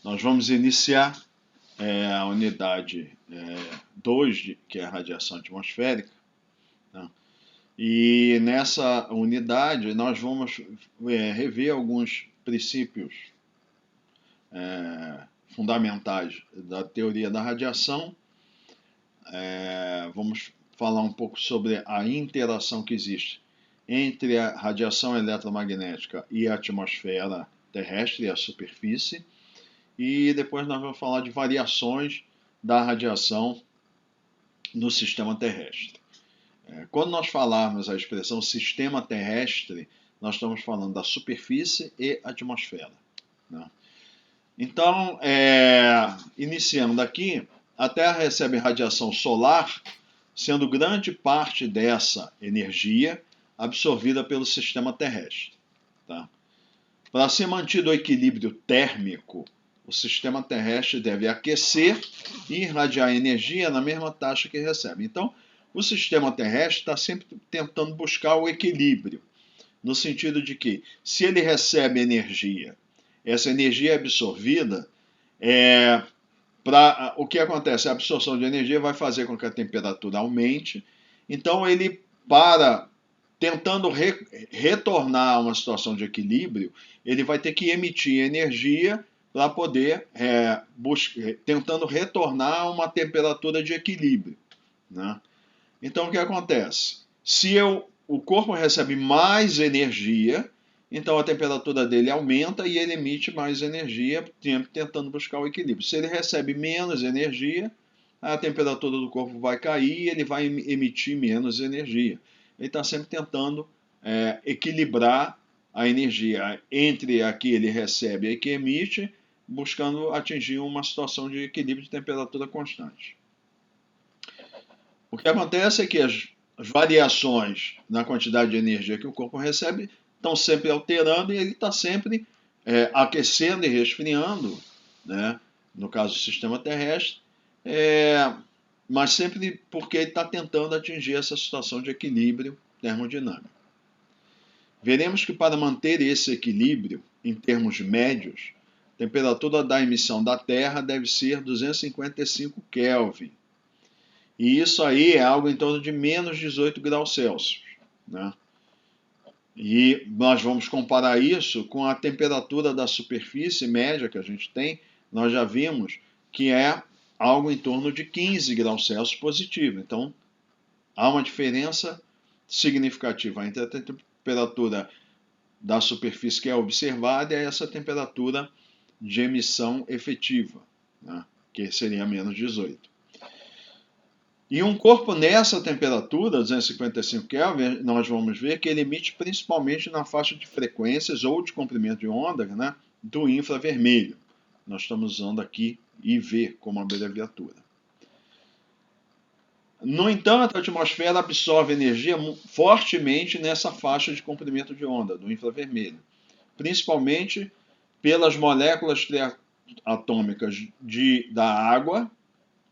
Nós vamos iniciar a unidade 2, que é a radiação atmosférica, tá? E nessa unidade nós vamos rever alguns princípios fundamentais da teoria da radiação. Vamos falar um pouco sobre a interação que existe entre a radiação eletromagnética e a atmosfera terrestre e a superfície. E depois nós vamos falar de variações da radiação no sistema terrestre. Quando nós falarmos a expressão sistema terrestre, nós estamos falando da superfície e atmosfera, né? Então, iniciando daqui, a Terra recebe radiação solar, sendo grande parte dessa energia absorvida pelo sistema terrestre, tá? Para ser mantido o equilíbrio térmico, o sistema terrestre deve aquecer e irradiar energia na mesma taxa que recebe. Então, o sistema terrestre está sempre tentando buscar o equilíbrio, no sentido de que, se ele recebe energia, essa energia é absorvida, o que acontece? A absorção de energia vai fazer com que a temperatura aumente, então ele, tentando retornar a uma situação de equilíbrio, ele vai ter que emitir energia para poder, tentando retornar a uma temperatura de equilíbrio, né? Então, o que acontece? Se o corpo recebe mais energia, então a temperatura dele aumenta e ele emite mais energia, tentando buscar o equilíbrio. Se ele recebe menos energia, a temperatura do corpo vai cair e ele vai emitir menos energia. Ele está sempre tentando equilibrar a energia entre a que ele recebe e a que emite, buscando atingir uma situação de equilíbrio de temperatura constante. O que acontece é que as variações na quantidade de energia que o corpo recebe estão sempre alterando e ele está sempre aquecendo e resfriando, né? No caso do sistema terrestre, mas sempre porque ele está tentando atingir essa situação de equilíbrio termodinâmico. Veremos que para manter esse equilíbrio em termos médios, a temperatura da emissão da Terra deve ser 255 Kelvin. E isso aí é algo em torno de menos 18 graus Celsius, né? E nós vamos comparar isso com a temperatura da superfície média que a gente tem. Nós já vimos que é algo em torno de 15 graus Celsius positivo. Então, há uma diferença significativa entre a temperatura da superfície que é observada e essa temperatura de emissão efetiva, né? Que seria menos 18. E um corpo nessa temperatura, 255 Kelvin, nós vamos ver que ele emite principalmente na faixa de frequências ou de comprimento de onda, né, do infravermelho. Nós estamos usando aqui IV como abreviatura. No entanto, a atmosfera absorve energia fortemente nessa faixa de comprimento de onda, do infravermelho, principalmente pelas moléculas triatômicas da água,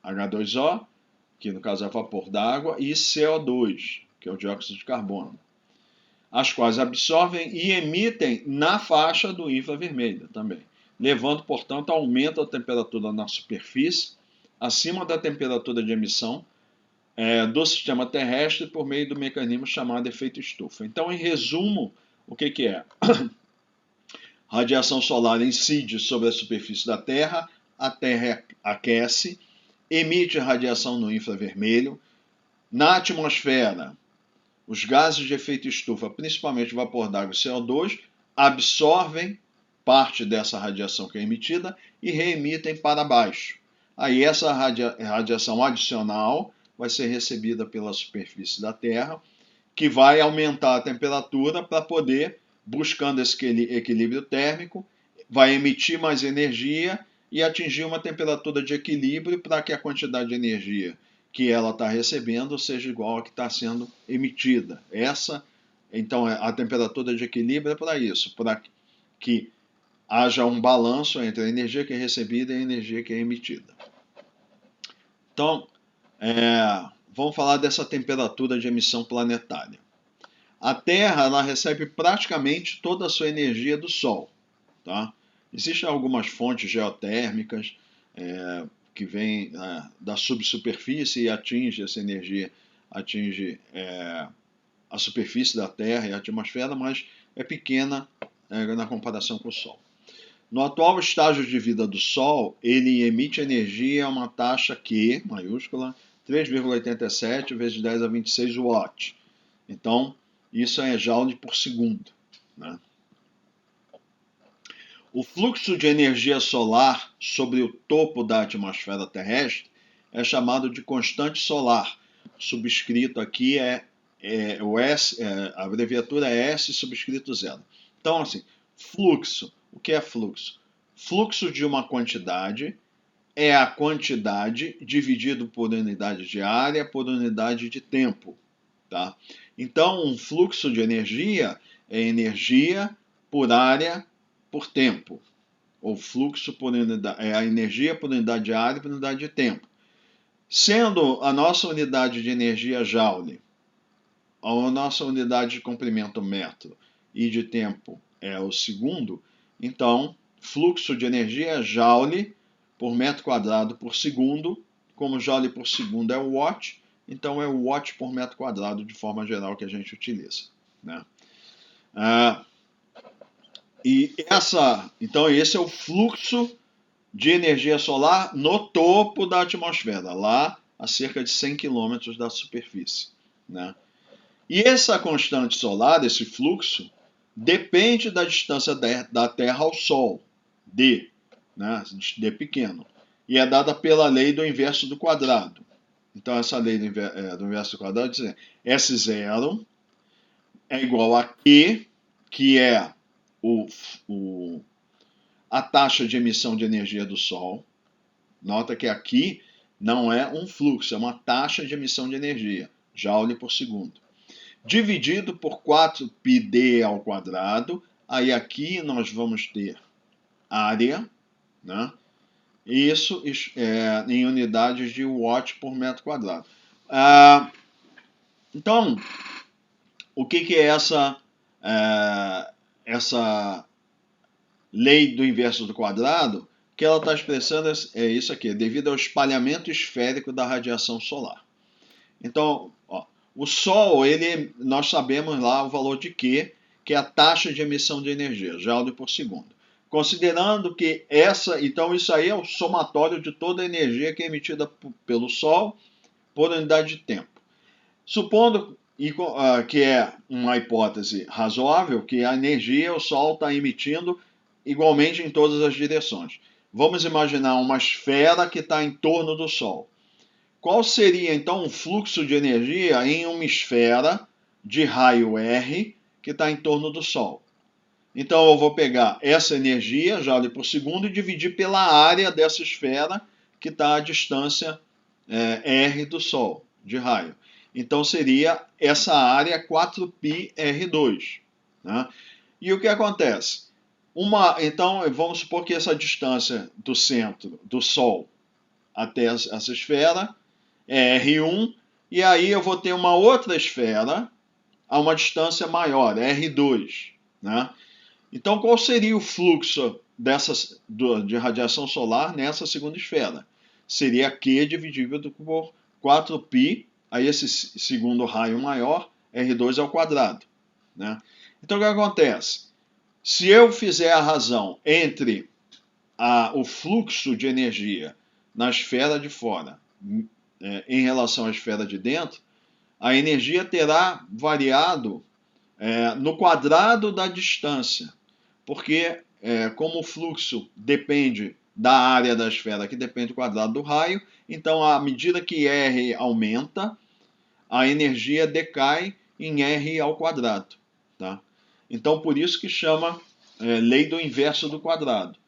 H2O, que no caso é vapor d'água, e CO2, que é o dióxido de carbono, as quais absorvem e emitem na faixa do infravermelho também, levando, portanto, ao aumento da temperatura na superfície, acima da temperatura de emissão do sistema terrestre por meio do mecanismo chamado efeito estufa. Então, em resumo, o que é? Radiação solar incide sobre a superfície da Terra, a Terra aquece, emite radiação no infravermelho. Na atmosfera, os gases de efeito estufa, principalmente vapor d'água e CO2, absorvem parte dessa radiação que é emitida e reemitem para baixo. Aí essa radiação adicional vai ser recebida pela superfície da Terra, que vai aumentar a temperatura para poder, buscando esse equilíbrio térmico, vai emitir mais energia e atingir uma temperatura de equilíbrio para que a quantidade de energia que ela está recebendo seja igual à que está sendo emitida. Então, a temperatura de equilíbrio é para isso, para que haja um balanço entre a energia que é recebida e a energia que é emitida. Então, vamos falar dessa temperatura de emissão planetária. A Terra ela recebe praticamente toda a sua energia do Sol, tá? Existem algumas fontes geotérmicas que vêm da subsuperfície e atinge essa energia, atinge a superfície da Terra e a atmosfera, mas é pequena na comparação com o Sol. No atual estágio de vida do Sol, ele emite energia a uma taxa Q, maiúscula, 3,87 vezes 10 a 26 watt. Então, isso é joule por segundo, né? O fluxo de energia solar sobre o topo da atmosfera terrestre é chamado de constante solar. Subscrito aqui o S, a abreviatura é S subscrito zero. Então, assim, fluxo. O que é fluxo? Fluxo de uma quantidade é a quantidade dividido por unidade de área por unidade de tempo, tá? Então, um fluxo de energia é energia por área por tempo. Ou fluxo por unidade, é a energia por unidade de área por unidade de tempo. Sendo a nossa unidade de energia joule, a nossa unidade de comprimento metro e de tempo é o segundo, então fluxo de energia é joule por metro quadrado por segundo. Como joule por segundo é o watt, então é o watt por metro quadrado de forma geral que a gente utiliza, né? Então esse é o fluxo de energia solar no topo da atmosfera, lá a cerca de 100 km da superfície, né? E essa constante solar, esse fluxo, depende da distância da Terra ao Sol, d, né? D pequeno, e é dada pela lei do inverso do quadrado. Então essa lei do inverso do quadrado diz S0 é igual a Q, que é a taxa de emissão de energia do Sol. Nota que aqui não é um fluxo, é uma taxa de emissão de energia, joule por segundo. Dividido por 4πd ao quadrado, aí aqui nós vamos ter área, né? Isso em unidades de watt por metro quadrado. Então, o que é essa lei do inverso do quadrado? Que ela está expressando é isso aqui, devido ao espalhamento esférico da radiação solar. Então, o Sol, nós sabemos lá o valor de Q, que é a taxa de emissão de energia, joule por segundo. Considerando que então isso aí é o somatório de toda a energia que é emitida pelo Sol por unidade de tempo. Supondo que é uma hipótese razoável, que a energia o Sol está emitindo igualmente em todas as direções. Vamos imaginar uma esfera que está em torno do Sol. Qual seria então o fluxo de energia em uma esfera de raio R que está em torno do Sol? Então eu vou pegar essa energia, joule por segundo, e dividir pela área dessa esfera que está à distância R do Sol, de raio. Então seria essa área 4πr2. Né? E o que acontece? Então vamos supor que essa distância do centro do Sol até essa esfera é R1, e aí eu vou ter uma outra esfera a uma distância maior, R2. Né? Então, qual seria o fluxo de radiação solar nessa segunda esfera? Seria Q dividido por 4π, aí esse segundo raio maior, R2 ao quadrado. Né? Então, o que acontece? Se eu fizer a razão entre o fluxo de energia na esfera de fora em relação à esfera de dentro, a energia terá variado no quadrado da distância, porque como o fluxo depende da área da esfera, que depende do quadrado do raio, então à medida que R aumenta, a energia decai em R ao quadrado. Tá? Então por isso que chama lei do inverso do quadrado.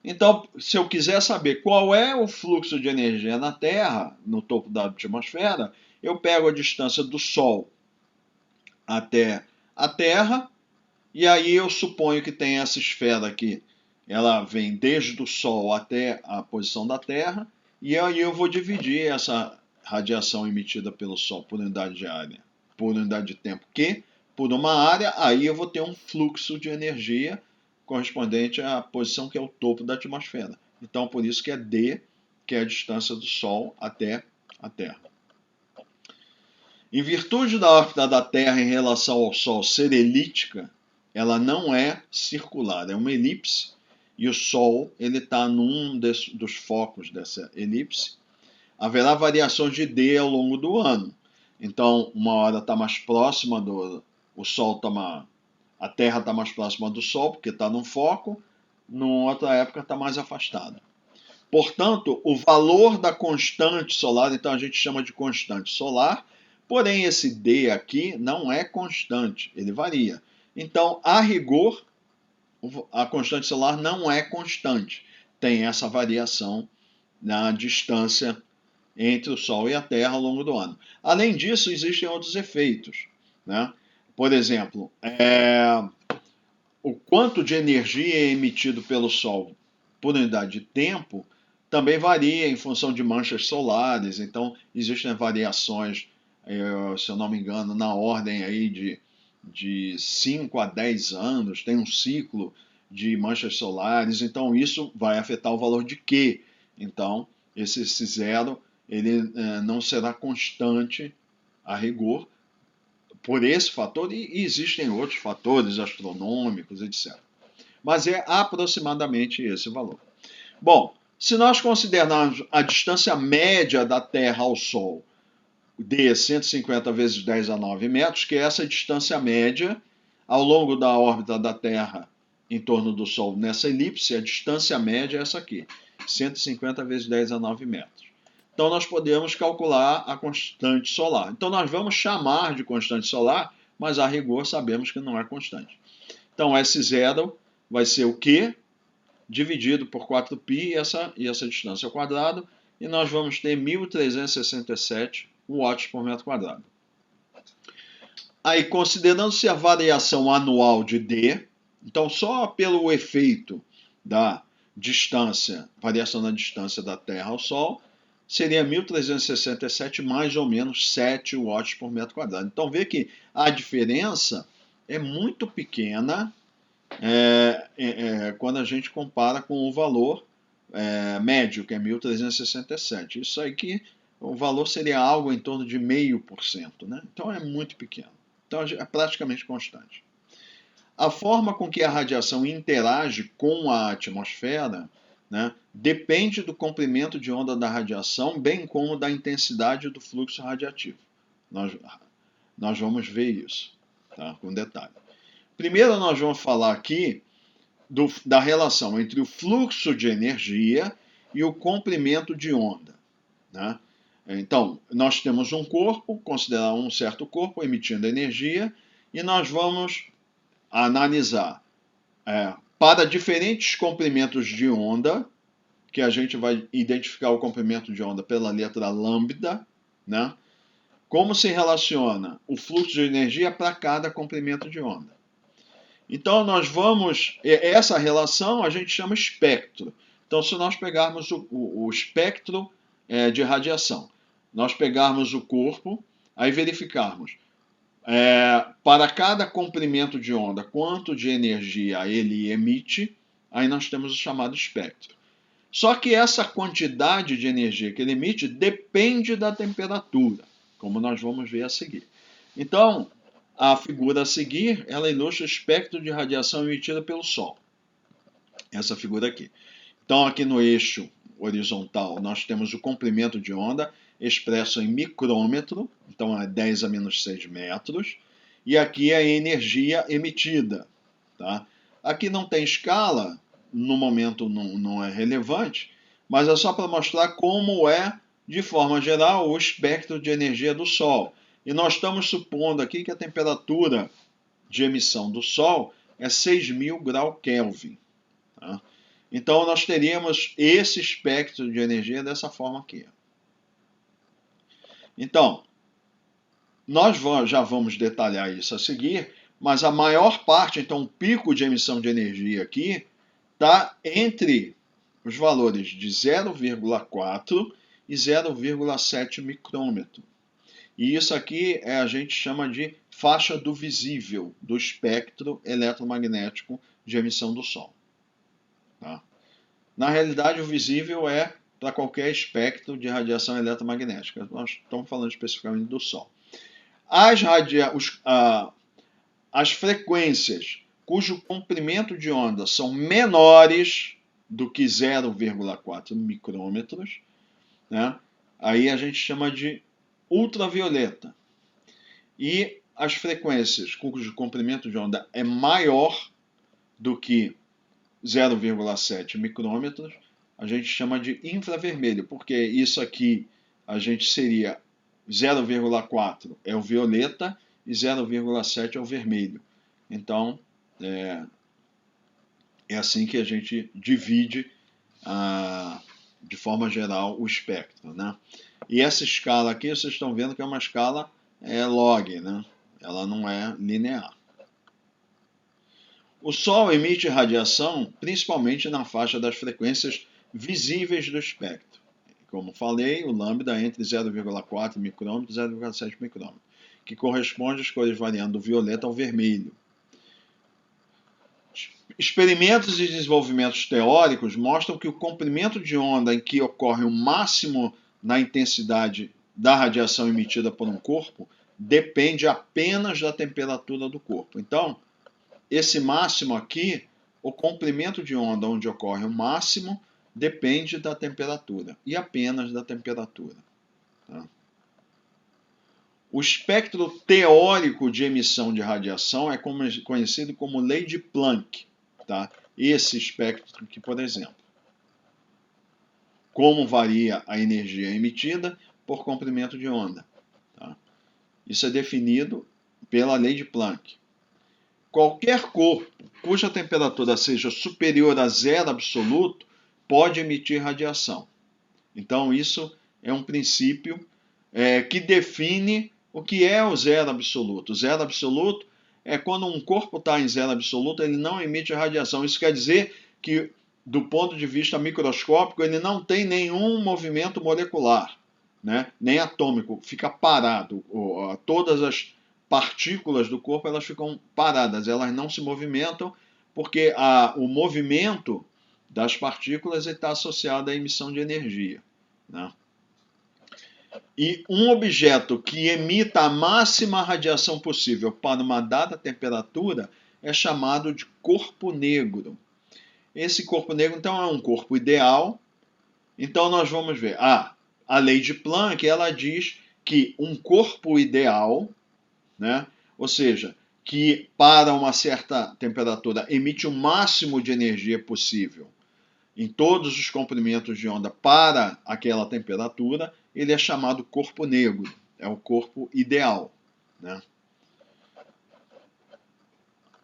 Então, se eu quiser saber qual é o fluxo de energia na Terra, no topo da atmosfera, eu pego a distância do Sol até a Terra, e aí eu suponho que tem essa esfera aqui, ela vem desde o Sol até a posição da Terra, e aí eu vou dividir essa radiação emitida pelo Sol por unidade de área, por unidade de tempo Q, por uma área, aí eu vou ter um fluxo de energia correspondente à posição que é o topo da atmosfera. Então, por isso que é D, que é a distância do Sol até a Terra. Em virtude da órbita da Terra em relação ao Sol ser elíptica, ela não é circular, é uma elipse, e o Sol está num dos focos dessa elipse. Haverá variações de D ao longo do ano. Então, uma hora está mais próxima o Sol a Terra está mais próxima do Sol, porque está num foco, numa outra época está mais afastada. Portanto, o valor da constante solar, então a gente chama de constante solar, porém esse D aqui não é constante, ele varia. Então, a rigor, a constante solar não é constante, tem essa variação na distância entre o Sol e a Terra ao longo do ano. Além disso, existem outros efeitos, né? Por exemplo, o quanto de energia é emitido pelo Sol por unidade de tempo também varia em função de manchas solares. Então, existem variações, se eu não me engano, na ordem aí de 5 a 10 anos, tem um ciclo de manchas solares. Então, isso vai afetar o valor de Q. Então, esse zero ele não será constante a rigor por esse fator, e existem outros fatores astronômicos, etc. Mas é aproximadamente esse valor. Bom, se nós considerarmos a distância média da Terra ao Sol de 150 vezes 10 a 9 metros, que é essa distância média ao longo da órbita da Terra em torno do Sol nessa elipse, a distância média é essa aqui, 150 vezes 10 a 9 metros. Então nós podemos calcular a constante solar. Então nós vamos chamar de constante solar, mas a rigor sabemos que não é constante. Então S0 vai ser o Q dividido por 4π e essa distância ao quadrado, e nós vamos ter 1.367 watts por metro quadrado. Aí, considerando-se a variação anual de D, então só pelo efeito da distância, variação na distância da Terra ao Sol, seria 1.367 mais ou menos 7 watts por metro quadrado. Então vê que a diferença é muito pequena quando a gente compara com o valor médio, que é 1.367. Isso aí que o valor seria algo em torno de 0,5%, né? Então é muito pequeno. Então é praticamente constante. A forma com que a radiação interage com a atmosfera, né, depende do comprimento de onda da radiação, bem como da intensidade do fluxo radiativo. Nós vamos ver isso, tá, com detalhe. Primeiro nós vamos falar aqui da relação entre o fluxo de energia e o comprimento de onda, né? Então, nós temos um corpo, considerar um certo corpo emitindo energia, e nós vamos analisar para diferentes comprimentos de onda, que a gente vai identificar o comprimento de onda pela letra lambda, né? Como se relaciona o fluxo de energia para cada comprimento de onda. Então, nós vamos. Essa relação a gente chama espectro. Então, se nós pegarmos o espectro de radiação, nós pegarmos o corpo, aí verificarmos para cada comprimento de onda quanto de energia ele emite, aí nós temos o chamado espectro. Só que essa quantidade de energia que ele emite depende da temperatura, como nós vamos ver a seguir. Então, a figura a seguir, ela ilustra o espectro de radiação emitida pelo Sol. Essa figura aqui. Então, aqui no eixo horizontal, nós temos o comprimento de onda expresso em micrômetro, então é 10 a menos 6 metros, e aqui é a energia emitida. Tá? Aqui não tem escala, no momento não é relevante, mas é só para mostrar como é, de forma geral, o espectro de energia do Sol. E nós estamos supondo aqui que a temperatura de emissão do Sol é 6.000 graus Kelvin. Tá? Então, nós teríamos esse espectro de energia dessa forma aqui. Então, nós já vamos detalhar isso a seguir, mas a maior parte, então, o pico de emissão de energia aqui, está entre os valores de 0,4 e 0,7 micrômetro. E isso aqui a gente chama de faixa do visível do espectro eletromagnético de emissão do Sol. Tá? Na realidade, o visível é para qualquer espectro de radiação eletromagnética. Nós estamos falando especificamente do Sol. As frequências cujo comprimento de onda são menores do que 0,4 micrômetros, né? Aí a gente chama de ultravioleta. E as frequências cujo comprimento de onda é maior do que 0,7 micrômetros, a gente chama de infravermelho, porque isso aqui a gente seria 0,4 é o violeta e 0,7 é o vermelho. Então, é assim que a gente divide, de forma geral, o espectro, né? E essa escala aqui, vocês estão vendo que é uma escala log, né? Ela não é linear. O Sol emite radiação principalmente na faixa das frequências visíveis do espectro. Como falei, o lambda é entre 0,4 micrômetros e 0,7 micrômetros, que corresponde às cores variando do violeta ao vermelho. Experimentos e desenvolvimentos teóricos mostram que o comprimento de onda em que ocorre o máximo na intensidade da radiação emitida por um corpo depende apenas da temperatura do corpo. Então, esse máximo aqui, o comprimento de onda onde ocorre o máximo, depende da temperatura, e apenas da temperatura. Tá? O espectro teórico de emissão de radiação é conhecido como lei de Planck. Tá? Esse espectro aqui, por exemplo. Como varia a energia emitida por comprimento de onda. Tá? Isso é definido pela lei de Planck. Qualquer corpo cuja temperatura seja superior a zero absoluto pode emitir radiação. Então, isso é um princípio que define o que é o zero absoluto. O zero absoluto é quando um corpo está em zero absoluto, ele não emite radiação. Isso quer dizer que, do ponto de vista microscópico, ele não tem nenhum movimento molecular, né? Nem atômico, fica parado. Todas as partículas do corpo elas ficam paradas, elas não se movimentam, porque o movimento das partículas está associado à emissão de energia. Né? E um objeto que emita a máxima radiação possível para uma dada temperatura é chamado de corpo negro. Esse corpo negro, então, é um corpo ideal. Então, nós vamos ver. A lei de Planck, ela diz que um corpo ideal, né, ou seja, que para uma certa temperatura emite o máximo de energia possível em todos os comprimentos de onda para aquela temperatura, ele é chamado corpo negro, é o corpo ideal. Né?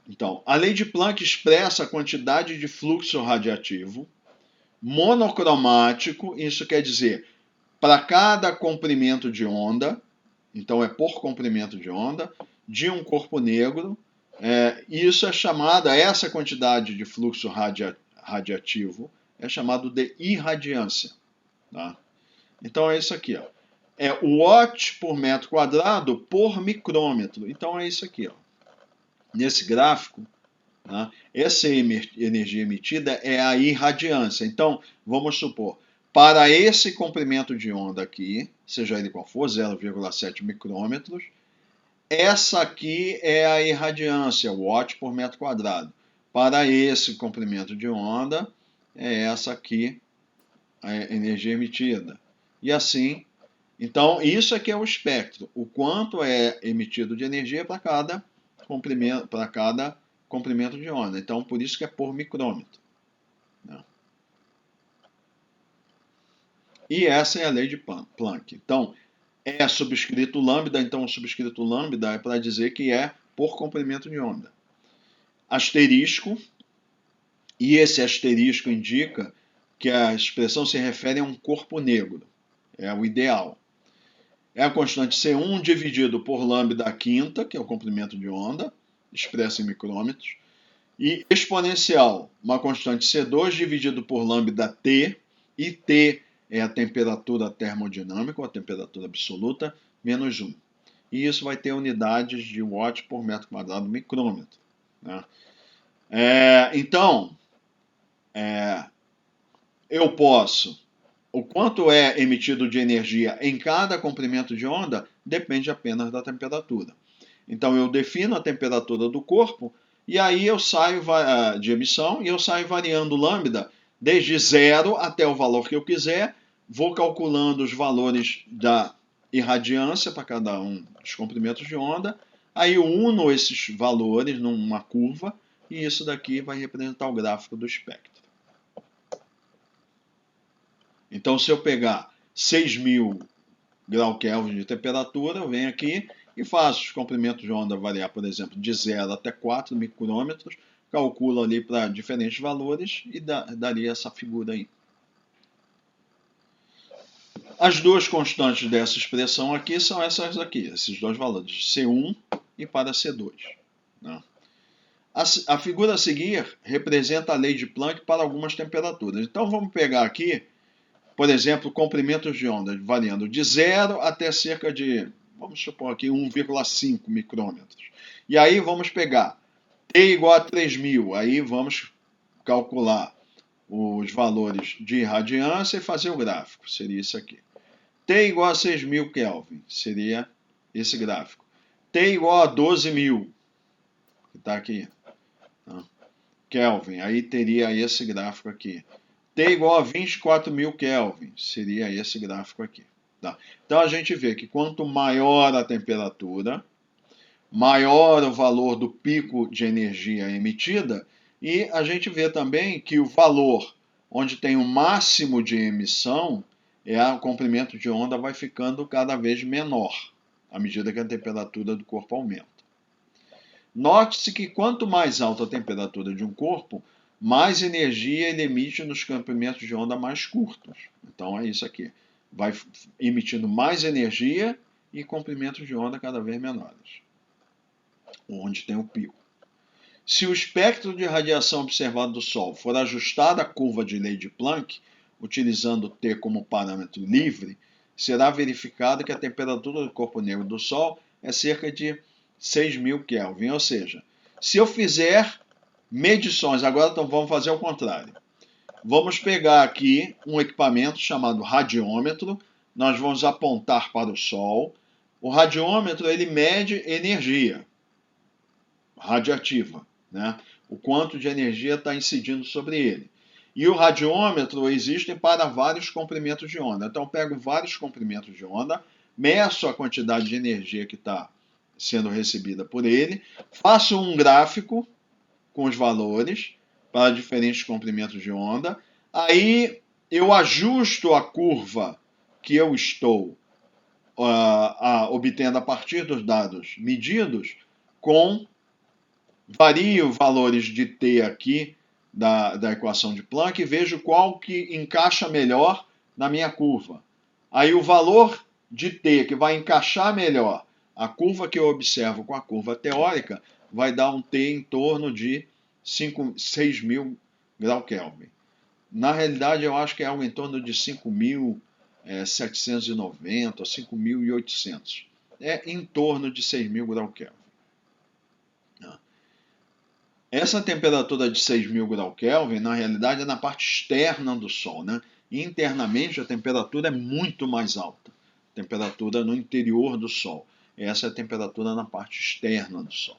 Então, a lei de Planck expressa a quantidade de fluxo radiativo monocromático, isso quer dizer, para cada comprimento de onda, então é por comprimento de onda, de um corpo negro, isso é chamada, essa quantidade de fluxo radiativo é chamado de irradiância. Tá? Então é isso aqui. Ó. É watt por metro quadrado por micrômetro. Então é isso aqui. Ó. Nesse gráfico, tá? Essa energia emitida é a irradiância. Então, vamos supor, para esse comprimento de onda aqui, seja ele qual for, 0,7 micrômetros, essa aqui é a irradiância, watt por metro quadrado. Para esse comprimento de onda, é essa aqui a energia emitida. E assim, então isso aqui é o espectro, o quanto é emitido de energia para cada comprimento de onda. Então, por isso que é por micrômetro. Né? E essa é a lei de Planck. Então, é subscrito lambda, então o subscrito lambda é para dizer que é por comprimento de onda. Asterisco, e esse asterisco indica que a expressão se refere a um corpo negro. É o ideal. É a constante C1 dividido por lambda quinta, que é o comprimento de onda, expresso em micrômetros, e exponencial, uma constante C2 dividido por lambda T, e T é a temperatura termodinâmica, ou a temperatura absoluta, menos 1. e isso vai ter unidades de watt por metro quadrado micrômetro, né? Então, eu posso... O quanto é emitido de energia em cada comprimento de onda depende apenas da temperatura. Então eu defino a temperatura do corpo e aí eu saio de emissão e eu saio variando lambda desde 0 até o valor que eu quiser, vou calculando os valores da irradiância para cada um dos comprimentos de onda, aí eu uno esses valores numa curva e isso daqui vai representar o gráfico do espectro. Então, se eu pegar 6.000 grau Kelvin de temperatura, eu venho aqui e faço os comprimentos de onda variar, por exemplo, de 0 até 4 micrômetros, calculo ali para diferentes valores e daria essa figura aí. As duas constantes dessa expressão aqui são essas aqui, esses dois valores, C1 e para C2. Né? A figura a seguir representa a lei de Planck para algumas temperaturas. Então, vamos pegar aqui, por exemplo, comprimentos de onda variando de 0 até cerca de, vamos supor aqui, 1,5 micrômetros. E aí vamos pegar T igual a 3.000, aí vamos calcular os valores de irradiância e fazer o gráfico, seria isso aqui. T igual a 6.000 Kelvin, seria esse gráfico. T igual a 12.000, que está aqui, tá? Kelvin, aí teria esse gráfico aqui. T igual a 24.000 Kelvin, seria esse gráfico aqui. Tá? Então a gente vê que quanto maior a temperatura, maior o valor do pico de energia emitida, e a gente vê também que o valor onde tem o máximo de emissão, o comprimento de onda vai ficando cada vez menor, à medida que a temperatura do corpo aumenta. Note-se que quanto mais alta a temperatura de um corpo, mais energia ele emite nos comprimentos de onda mais curtos. Então é isso aqui. Vai emitindo mais energia e comprimentos de onda cada vez menores, onde tem o pico. Se o espectro de radiação observado do Sol for ajustado à curva de lei de Planck, utilizando T como parâmetro livre, será verificado que a temperatura do corpo negro do Sol é cerca de 6.000 Kelvin. Ou seja, se eu fizer medições, agora então vamos fazer o contrário. Vamos pegar aqui um equipamento chamado radiômetro, nós vamos apontar para o Sol. O radiômetro ele mede energia radiativa, né? O quanto de energia está incidindo sobre ele. E o radiômetro existe para vários comprimentos de onda. Então eu pego vários comprimentos de onda, meço a quantidade de energia que está sendo recebida por ele, faço um gráfico com os valores para diferentes comprimentos de onda, aí eu ajusto a curva que eu estou obtendo a partir dos dados medidos, vario valores de T aqui da equação de Planck e vejo qual que encaixa melhor na minha curva. Aí o valor de T que vai encaixar melhor a curva que eu observo com a curva teórica vai dar um T em torno de 6.000 grau Kelvin. Na realidade, eu acho que é algo em torno de 5.790 ou 5.800. É em torno de 6.000 grau Kelvin. Essa temperatura de 6.000 grau Kelvin, na realidade, é na parte externa do Sol, né? Internamente, a temperatura é muito mais alta. Temperatura no interior do Sol. Essa é a temperatura na parte externa do Sol.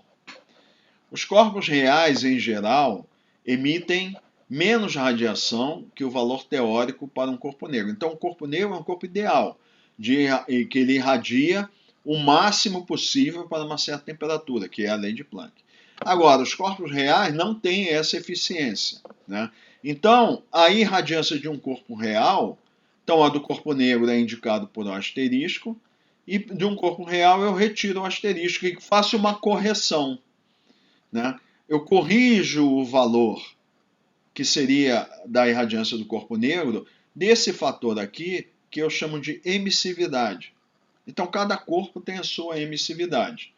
Os corpos reais, em geral, emitem menos radiação que o valor teórico para um corpo negro. Então, o corpo negro é um corpo ideal, que ele irradia o máximo possível para uma certa temperatura, que é a lei de Planck. Agora, os corpos reais não têm essa eficiência, né? Então, a irradiância de um corpo real, então a do corpo negro é indicado por um asterisco, e de um corpo real eu retiro o asterisco e faço uma correção, né? Eu corrijo o valor que seria da irradiância do corpo negro desse fator aqui, que eu chamo de emissividade. Então, cada corpo tem a sua emissividade,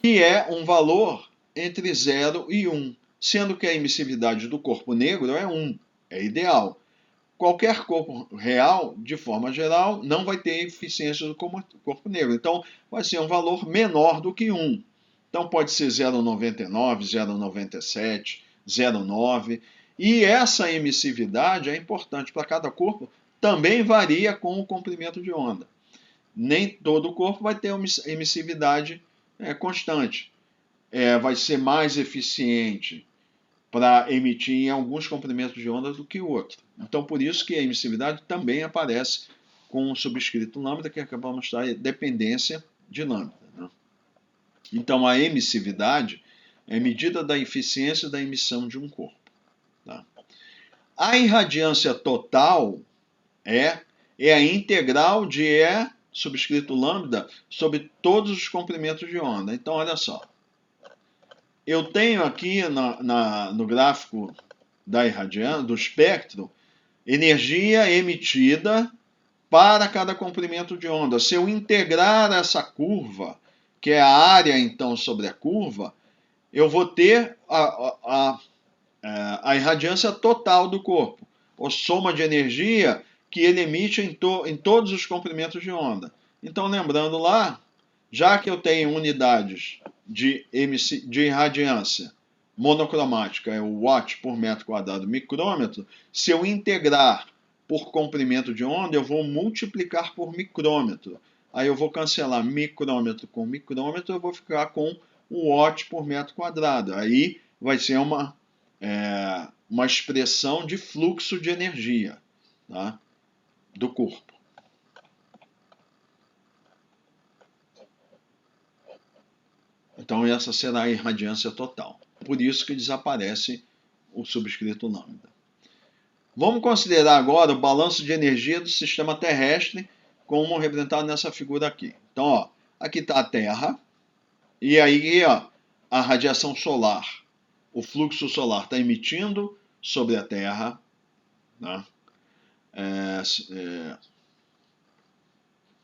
que é um valor entre 0 e 1, sendo que a emissividade do corpo negro é 1, é ideal. qualquer corpo real, de forma geral, não vai ter eficiência do corpo negro. Então, vai ser um valor menor do que 1. Então, pode ser 0,99, 0,97, 0,9. E essa emissividade é importante para cada corpo, também varia com o comprimento de onda. Nem todo o corpo vai ter uma emissividade constante. Vai ser mais eficiente para emitir em alguns comprimentos de onda do que o outro. Então, por isso que a emissividade também aparece com o subscrito lambda, que acaba de mostrar a dependência de lambda. Né? Então, a emissividade é medida da eficiência da emissão de um corpo. Tá? A irradiância total é a integral de E subscrito lambda sobre todos os comprimentos de onda. Então, olha só. Eu tenho aqui no gráfico da irradiância, do espectro, energia emitida para cada comprimento de onda. Se eu integrar essa curva, que é a área então sobre a curva, eu vou ter a irradiância total do corpo, ou soma de energia que ele emite em todos os comprimentos de onda. Então, lembrando lá, já que eu tenho unidades de irradiância monocromática, é o watt por metro quadrado micrômetro, se eu integrar por comprimento de onda, eu vou multiplicar por micrômetro. Aí eu vou cancelar micrômetro com micrômetro, eu vou ficar com o watt por metro quadrado. Aí vai ser uma expressão de fluxo de energia, tá? Do corpo. Então, essa será a irradiância total. Por isso que desaparece o subscrito lambda. Vamos considerar agora o balanço de energia do sistema terrestre, como representado nessa figura aqui. Então, ó, aqui está a Terra, e aí ó, a radiação solar, o fluxo solar está emitindo sobre a Terra, né?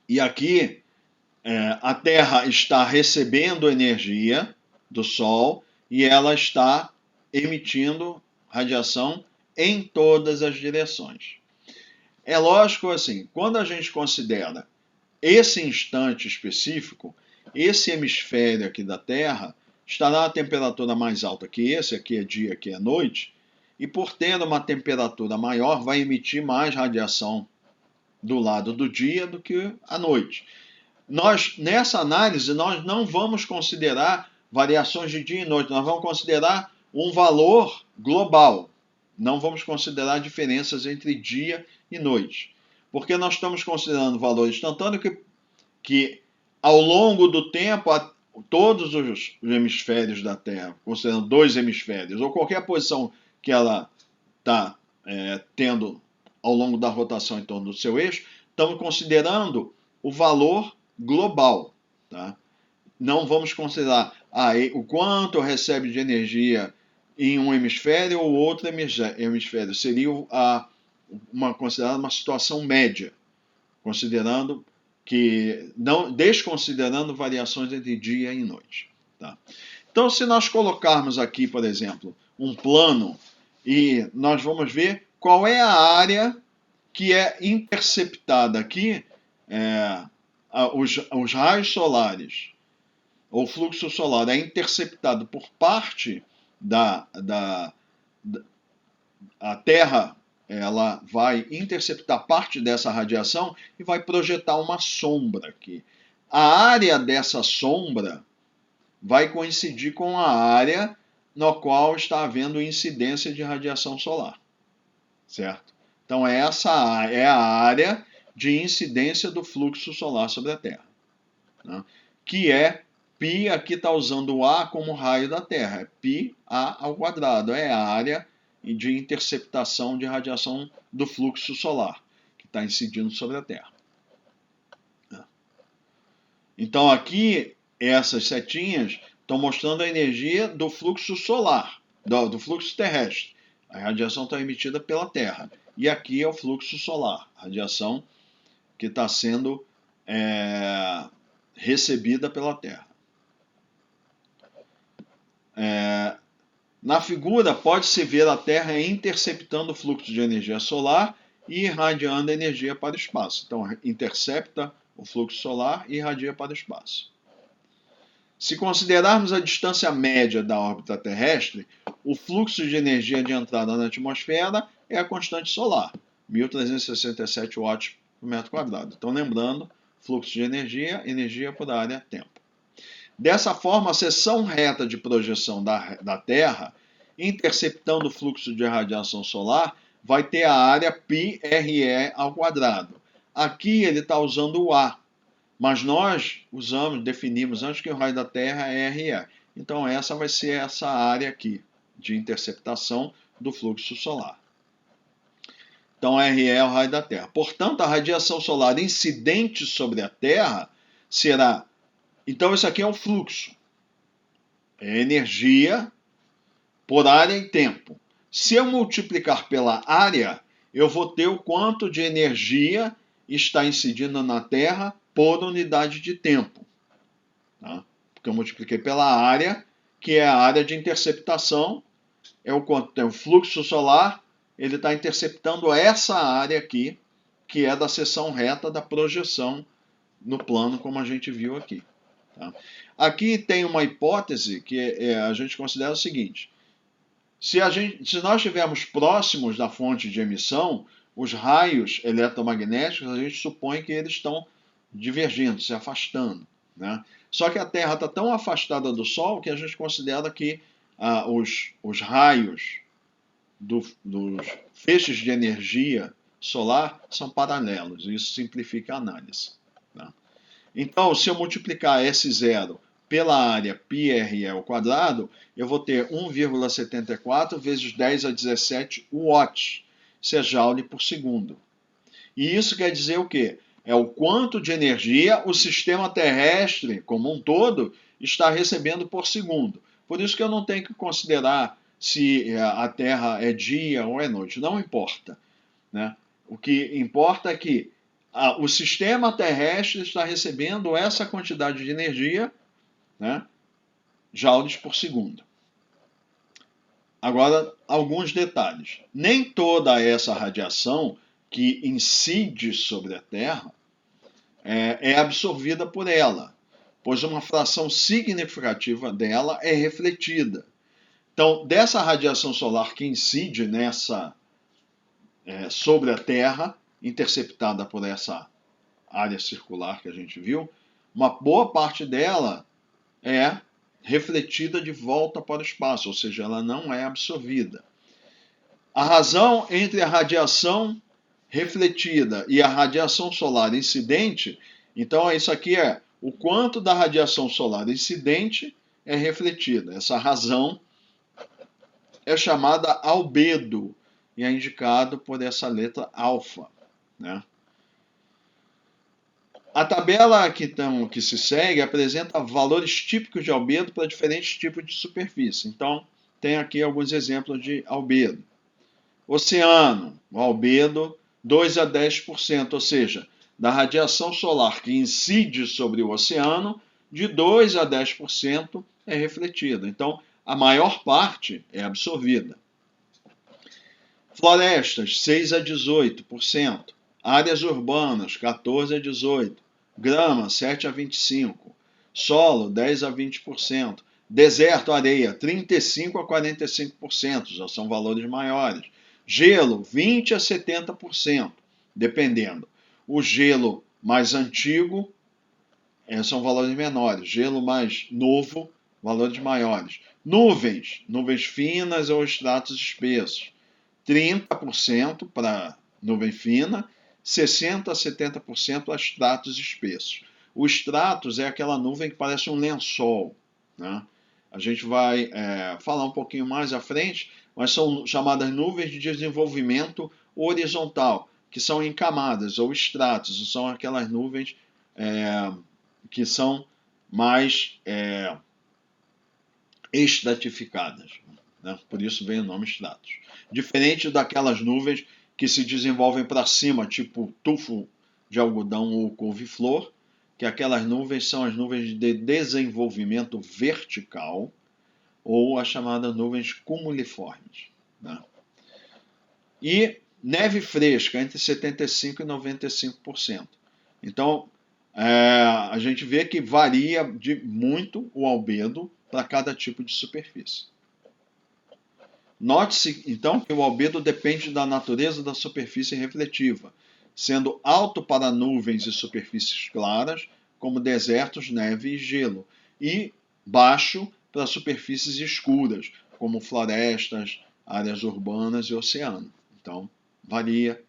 E aqui a Terra está recebendo energia do Sol e ela está emitindo radiação em todas as direções. É lógico assim, quando a gente considera esse instante específico, esse hemisfério aqui da Terra estará a temperatura mais alta que esse, aqui é dia, aqui é noite, e por ter uma temperatura maior, vai emitir mais radiação do lado do dia do que à noite. Nessa análise, nós não vamos considerar variações de dia e noite, nós vamos considerar um valor global. Não vamos considerar diferenças entre dia e noite. Porque nós estamos considerando valor instantâneo que ao longo do tempo, todos os hemisférios da Terra, considerando 2 hemisférios, ou qualquer posição que ela está tendo ao longo da rotação em torno do seu eixo, estamos considerando o valor global. Tá? Não vamos considerar o quanto recebe de energia em um hemisfério ou outro hemisfério. Seria considerada uma situação média, considerando desconsiderando variações entre dia e noite. Tá? Então, se nós colocarmos aqui, por exemplo, um plano e nós vamos ver qual é a área que é interceptada aqui, os raios solares, ou fluxo solar é interceptado por parte a Terra, ela vai interceptar parte dessa radiação e vai projetar uma sombra aqui. A área dessa sombra vai coincidir com a área no qual está havendo incidência de radiação solar, certo? Então essa é a área de incidência do fluxo solar sobre a Terra, né? Que é π, aqui está usando o A como raio da Terra, é π A ao quadrado, é a área de interceptação de radiação do fluxo solar, que está incidindo sobre a Terra. Então aqui, essas setinhas estão mostrando a energia do fluxo solar, do fluxo terrestre. A radiação está emitida pela Terra. E aqui é o fluxo solar, a radiação que está sendo recebida pela Terra. Na figura, pode-se ver a Terra interceptando o fluxo de energia solar e irradiando energia para o espaço. Então, intercepta o fluxo solar e irradia para o espaço. Se considerarmos a distância média da órbita terrestre, o fluxo de energia de entrada na atmosfera é a constante solar, 1.367 watts por metro quadrado. Então, lembrando, fluxo de energia, energia por área, tempo. Dessa forma, a seção reta de projeção da Terra, interceptando o fluxo de radiação solar, vai ter a área πRE ao quadrado. Aqui ele está usando o A, mas nós definimos antes que o raio da Terra é RE. Então essa vai ser essa área aqui de interceptação do fluxo solar. Então RE é o raio da Terra. Portanto, a radiação solar incidente sobre a Terra será... Então isso aqui é um fluxo. É energia por área e tempo. Se eu multiplicar pela área, eu vou ter o quanto de energia está incidindo na Terra por unidade de tempo. Tá? Porque eu multipliquei pela área, que é a área de interceptação, é o quanto tem o fluxo solar, ele está interceptando essa área aqui, que é da seção reta da projeção no plano, como a gente viu aqui. Tá? Aqui tem uma hipótese que a gente considera o seguinte: se nós estivermos próximos da fonte de emissão, os raios eletromagnéticos, a gente supõe que eles estão divergindo, se afastando. Né? Só que a Terra está tão afastada do Sol que a gente considera que os raios dos feixes de energia solar são paralelos. Isso simplifica a análise. Tá? Então, se eu multiplicar S0 pela área πRE ao quadrado, eu vou ter 1,74 vezes 10 a 17 watts. Isso é joule por segundo. E isso quer dizer o quê? É o quanto de energia o sistema terrestre, como um todo, está recebendo por segundo. Por isso que eu não tenho que considerar se a Terra é dia ou é noite. Não importa. Né? O que importa é que o sistema terrestre está recebendo essa quantidade de energia, né, joules por segundo. Agora, alguns detalhes. Nem toda essa radiação que incide sobre a Terra é absorvida por ela, pois uma fração significativa dela é refletida. Então, dessa radiação solar que incide sobre a Terra, interceptada por essa área circular que a gente viu, uma boa parte dela é refletida de volta para o espaço, ou seja, ela não é absorvida. A razão entre a radiação refletida e a radiação solar incidente, então isso aqui é o quanto da radiação solar incidente é refletida. Essa razão é chamada albedo e é indicado por essa letra alfa. Né? A tabela que se segue apresenta valores típicos de albedo para diferentes tipos de superfície. Então, tem aqui alguns exemplos de albedo. Oceano, o albedo 2 a 10%, ou seja, da radiação solar que incide sobre o oceano, de 2 a 10% é refletida. Então, a maior parte é absorvida. Florestas, 6 a 18%. Áreas urbanas, 14 a 18%. Grama, 7 a 25%. Solo, 10 a 20%. Deserto, areia, 35 a 45%, já são valores maiores. Gelo, 20 a 70%, dependendo. O gelo mais antigo são valores menores. Gelo mais novo, valores maiores. Nuvens, nuvens finas ou estratos espessos. 30% para nuvem fina, 60% a 70% para estratos espessos. O estratos é aquela nuvem que parece um lençol. Né? A gente vai falar um pouquinho mais à frente, mas são chamadas nuvens de desenvolvimento horizontal, que são em camadas, ou estratos, são aquelas nuvens que são mais estratificadas. Né? Por isso vem o nome estratos. Diferente daquelas nuvens que se desenvolvem para cima, tipo tufo de algodão ou couve-flor, que aquelas nuvens são as nuvens de desenvolvimento vertical, ou as chamadas nuvens cumuliformes. Né? E Neve fresca, entre 75% e 95%. Então, a gente vê que varia muito o albedo para cada tipo de superfície. Note-se, então, que o albedo depende da natureza da superfície refletiva, sendo alto para nuvens e superfícies claras, como desertos, neve e gelo, e baixo para superfícies escuras, como florestas, áreas urbanas e oceano. Então, varia.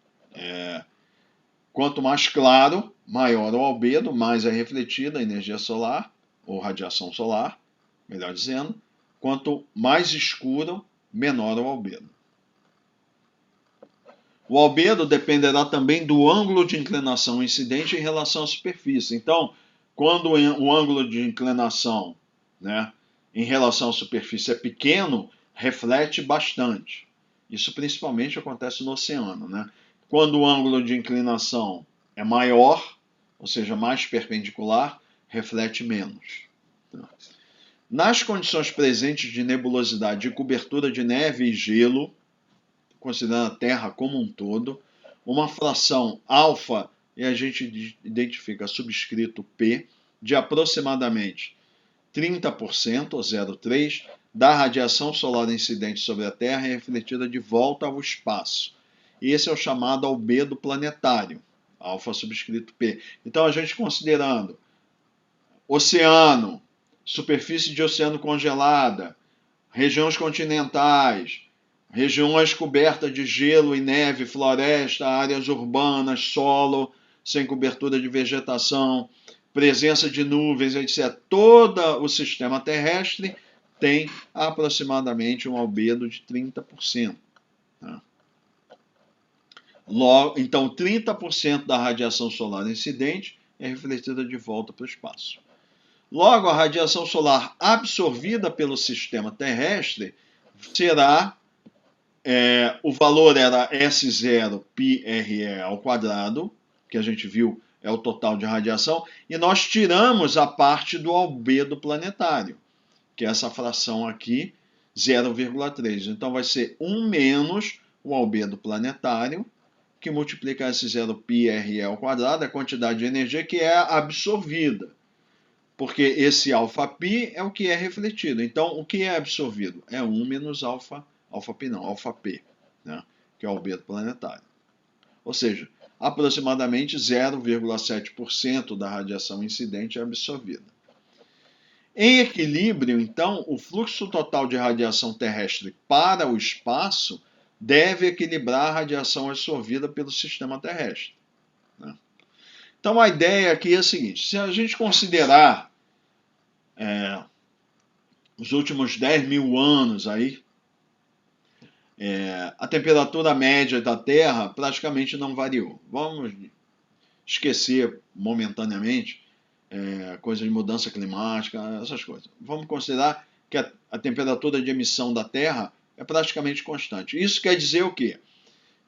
Quanto mais claro, maior o albedo, mais é refletida a energia solar, ou radiação solar, melhor dizendo. Quanto mais escuro, menor o albedo. O albedo dependerá também do ângulo de inclinação incidente em relação à superfície. Então, quando o ângulo de inclinação, né, em relação à superfície é pequeno, reflete bastante. Isso principalmente acontece no oceano, né? Quando o ângulo de inclinação é maior, ou seja, mais perpendicular, reflete menos. Nas condições presentes de nebulosidade e cobertura de neve e gelo, considerando a Terra como um todo, uma fração alfa, e a gente identifica subscrito P, de aproximadamente 30%, ou 0,3%, da radiação solar incidente sobre a Terra é refletida de volta ao espaço. Esse é o chamado albedo planetário, alfa subscrito P. Então, a gente considerando oceano, superfície de oceano congelada, regiões continentais, regiões cobertas de gelo e neve, floresta, áreas urbanas, solo sem cobertura de vegetação, presença de nuvens, etc. Todo o sistema terrestre tem aproximadamente um albedo de 30%. Tá? Então, 30% da radiação solar incidente é refletida de volta para o espaço. Logo, a radiação solar absorvida pelo sistema terrestre será, o valor era S0 πRE ao quadrado, que a gente viu é o total de radiação, e nós tiramos a parte do albedo planetário, que é essa fração aqui, 0,3. Então vai ser 1 menos o albedo planetário, que multiplica S0 πRE ao quadrado, a quantidade de energia que é absorvida. Porque esse alfa-π é o que é refletido. Então, o que é absorvido? É 1 menos alfa-π não, alfa-p, né? Que é o albedo planetário. Ou seja, aproximadamente 0,7% da radiação incidente é absorvida. Em equilíbrio, então, o fluxo total de radiação terrestre para o espaço deve equilibrar a radiação absorvida pelo sistema terrestre. Né? Então, a ideia aqui é a seguinte: se a gente considerar os últimos 10 mil anos aí, a temperatura média da Terra praticamente não variou. Vamos esquecer momentaneamente coisas de mudança climática, essas coisas. Vamos considerar que a temperatura de emissão da Terra é praticamente constante. Isso quer dizer o quê?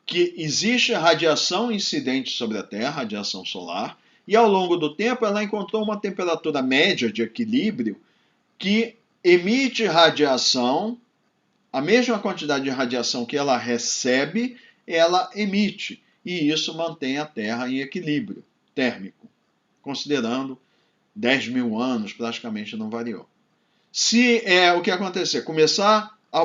Que existe radiação incidente sobre a Terra, radiação solar, e ao longo do tempo ela encontrou uma temperatura média de equilíbrio que emite radiação, a mesma quantidade de radiação que ela recebe, ela emite. E isso mantém a Terra em equilíbrio térmico. Considerando 10 mil anos, praticamente não variou. Se o que acontecer,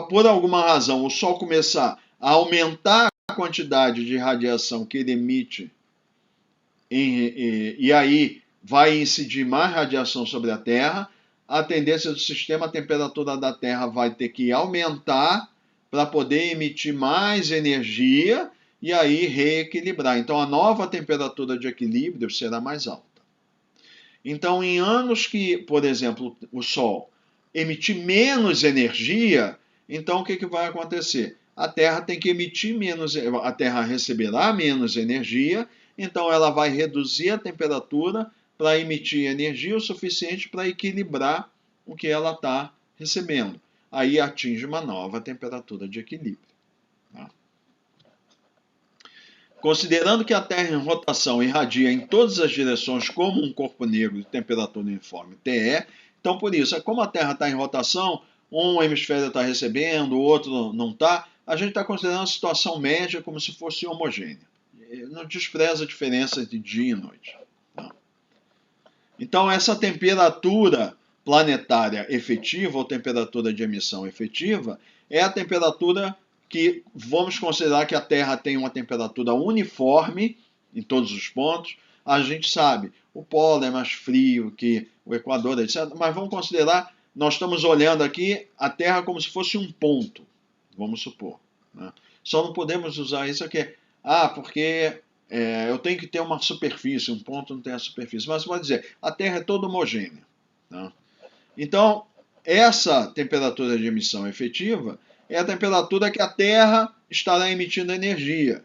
por alguma razão, o Sol começar a aumentar a quantidade de radiação que ele emite, e aí vai incidir mais radiação sobre a Terra, a tendência do sistema, a temperatura da Terra vai ter que aumentar para poder emitir mais energia e aí reequilibrar. Então, a nova temperatura de equilíbrio será mais alta. Então, em anos que, por exemplo, o Sol emitir menos energia, então o que vai acontecer? A Terra tem que emitir menos, a Terra receberá menos energia, então ela vai reduzir a temperatura para emitir energia o suficiente para equilibrar o que ela está recebendo. Aí atinge uma nova temperatura de equilíbrio. Tá? Considerando que a Terra em rotação irradia em todas as direções como um corpo negro de temperatura uniforme TE, então por isso, como a Terra está em rotação, um hemisfério está recebendo, o outro não está, a gente está considerando a situação média como se fosse homogênea. Não despreza a diferença entre dia e noite. Tá? Então, essa temperatura planetária efetiva, ou temperatura de emissão efetiva, é a temperatura que vamos considerar que a Terra tem uma temperatura uniforme em todos os pontos. A gente sabe, o polo é mais frio que o Equador, etc. Mas vamos considerar, nós estamos olhando aqui a Terra como se fosse um ponto, vamos supor. Né? Só não podemos usar isso aqui. Porque eu tenho que ter uma superfície, um ponto não tem a superfície. Mas você pode dizer, a Terra é toda homogênea. Tá? Então, essa temperatura de emissão efetiva é a temperatura que a Terra estará emitindo energia,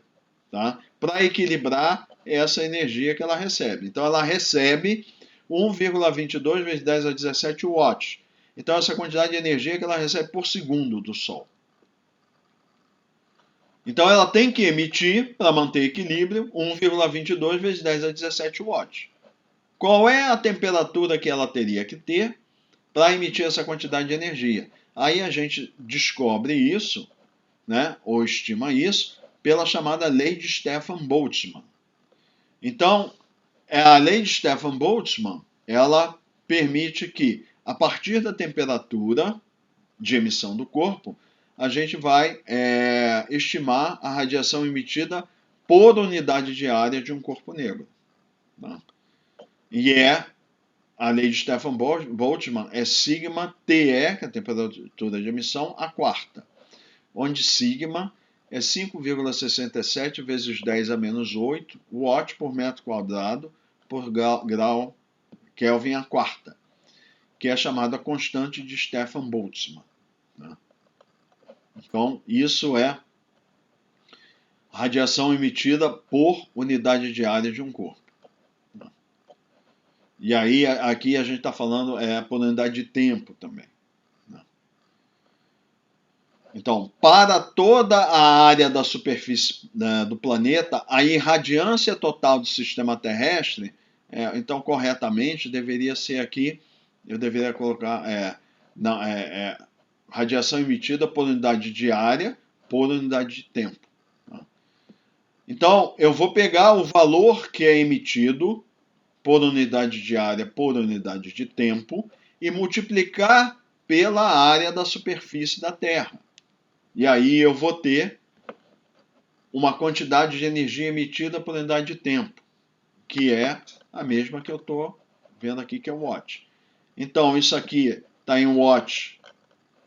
tá? Para equilibrar essa energia que ela recebe. Então, ela recebe 1,22 vezes 10 a 17 watts. Então, essa quantidade de energia que ela recebe por segundo do Sol. Então, ela tem que emitir, para manter equilíbrio, 1,22 vezes 10 a 17 watts. Qual é a temperatura que ela teria que ter para emitir essa quantidade de energia? Aí a gente descobre isso, né, ou estima isso, pela chamada lei de Stefan-Boltzmann. Então, a lei de Stefan-Boltzmann, ela permite que, a partir da temperatura de emissão do corpo, a gente vai estimar a radiação emitida por unidade diária de um corpo negro. Tá? E a lei de Stefan-Boltzmann é sigma TE, que é a temperatura de emissão, a quarta, onde sigma é 5,67 vezes 10 a menos 8 watt por metro quadrado por grau Kelvin a quarta, que é a chamada constante de Stefan-Boltzmann. Né? Então, isso é radiação emitida por unidade diária de um corpo. E aí, aqui a gente está falando por unidade de tempo também. Né? Então, para toda a área da superfície do planeta, a irradiância total do sistema terrestre, então, corretamente, deveria ser aqui, eu deveria colocar radiação emitida por unidade diária por unidade de tempo. Tá? Então, eu vou pegar o valor que é emitido por unidade diária por unidade de tempo e multiplicar pela área da superfície da Terra. E aí eu vou ter uma quantidade de energia emitida por unidade de tempo, que é a mesma que eu estou vendo aqui, que é o watt. Então, isso aqui está em watt,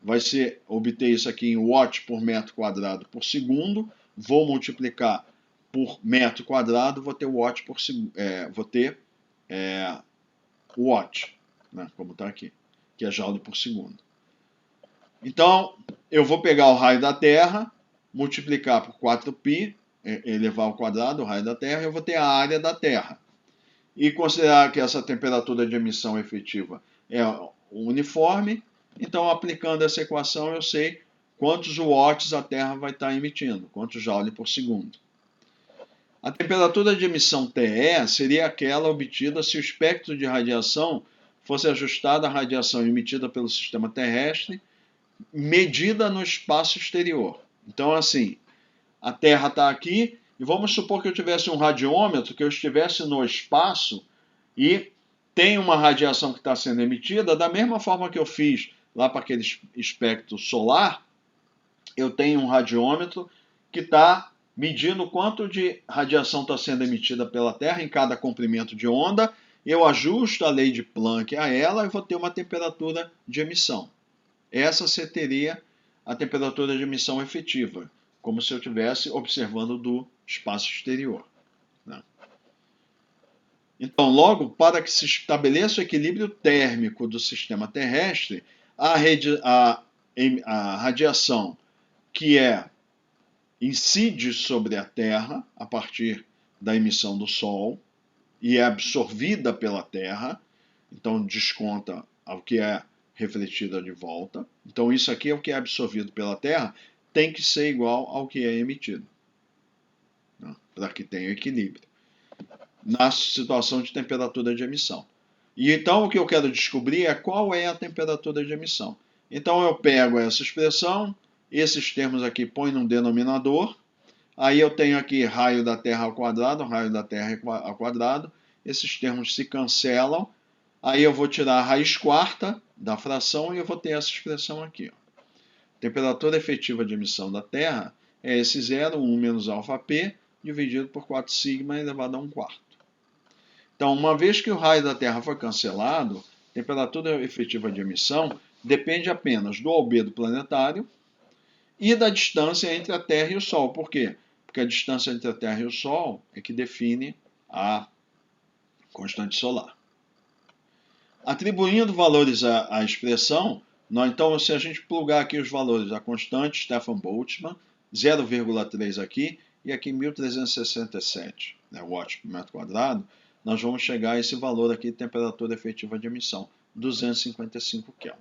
vai ser obter isso aqui em watt por metro quadrado por segundo, vou multiplicar por metro quadrado, vou ter watt por segundo, vou ter watt, né, como está aqui, que é joule por segundo. Então, eu vou pegar o raio da Terra, multiplicar por 4π, elevar ao quadrado o raio da Terra, e eu vou ter a área da Terra. E considerar que essa temperatura de emissão efetiva é uniforme, então, aplicando essa equação, eu sei quantos watts a Terra vai estar emitindo, quantos joule por segundo. A temperatura de emissão TE seria aquela obtida se o espectro de radiação fosse ajustado à radiação emitida pelo sistema terrestre, medida no espaço exterior. Então, assim, a Terra está aqui, e vamos supor que eu tivesse um radiômetro, que eu estivesse no espaço e tem uma radiação que está sendo emitida, da mesma forma que eu fiz lá para aquele espectro solar, eu tenho um radiômetro que está medindo quanto de radiação está sendo emitida pela Terra em cada comprimento de onda, eu ajusto a lei de Planck a ela e vou ter uma temperatura de emissão. Essa seria a temperatura de emissão efetiva, como se eu estivesse observando do espaço exterior. Né? Então, logo, para que se estabeleça o equilíbrio térmico do sistema terrestre, a radiação que incide sobre a Terra a partir da emissão do Sol e é absorvida pela Terra, então desconta ao que é refletida de volta. Então isso aqui é o que é absorvido pela Terra, tem que ser igual ao que é emitido, né? Para que tenha equilíbrio na situação de temperatura de emissão. E então o que eu quero descobrir é qual é a temperatura de emissão. Então eu pego essa expressão esses termos aqui põe num denominador, aí eu tenho aqui raio da Terra ao quadrado, raio da Terra ao quadrado, esses termos se cancelam, aí eu vou tirar a raiz quarta da fração e eu vou ter essa expressão aqui. Ó. Temperatura efetiva de emissão da Terra é esse 0, 1 menos αp, dividido por 4 sigma elevado a 1/4. Então, uma vez que o raio da Terra foi cancelado, a temperatura efetiva de emissão depende apenas do albedo planetário e da distância entre a Terra e o Sol. Por quê? Porque a distância entre a Terra e o Sol é que define a constante solar. Atribuindo valores à expressão, então, se a gente plugar aqui os valores da constante Stefan Boltzmann, 0,3 aqui e aqui 1367 watts por metro quadrado, nós vamos chegar a esse valor aqui de temperatura efetiva de emissão, 255 Kelvin.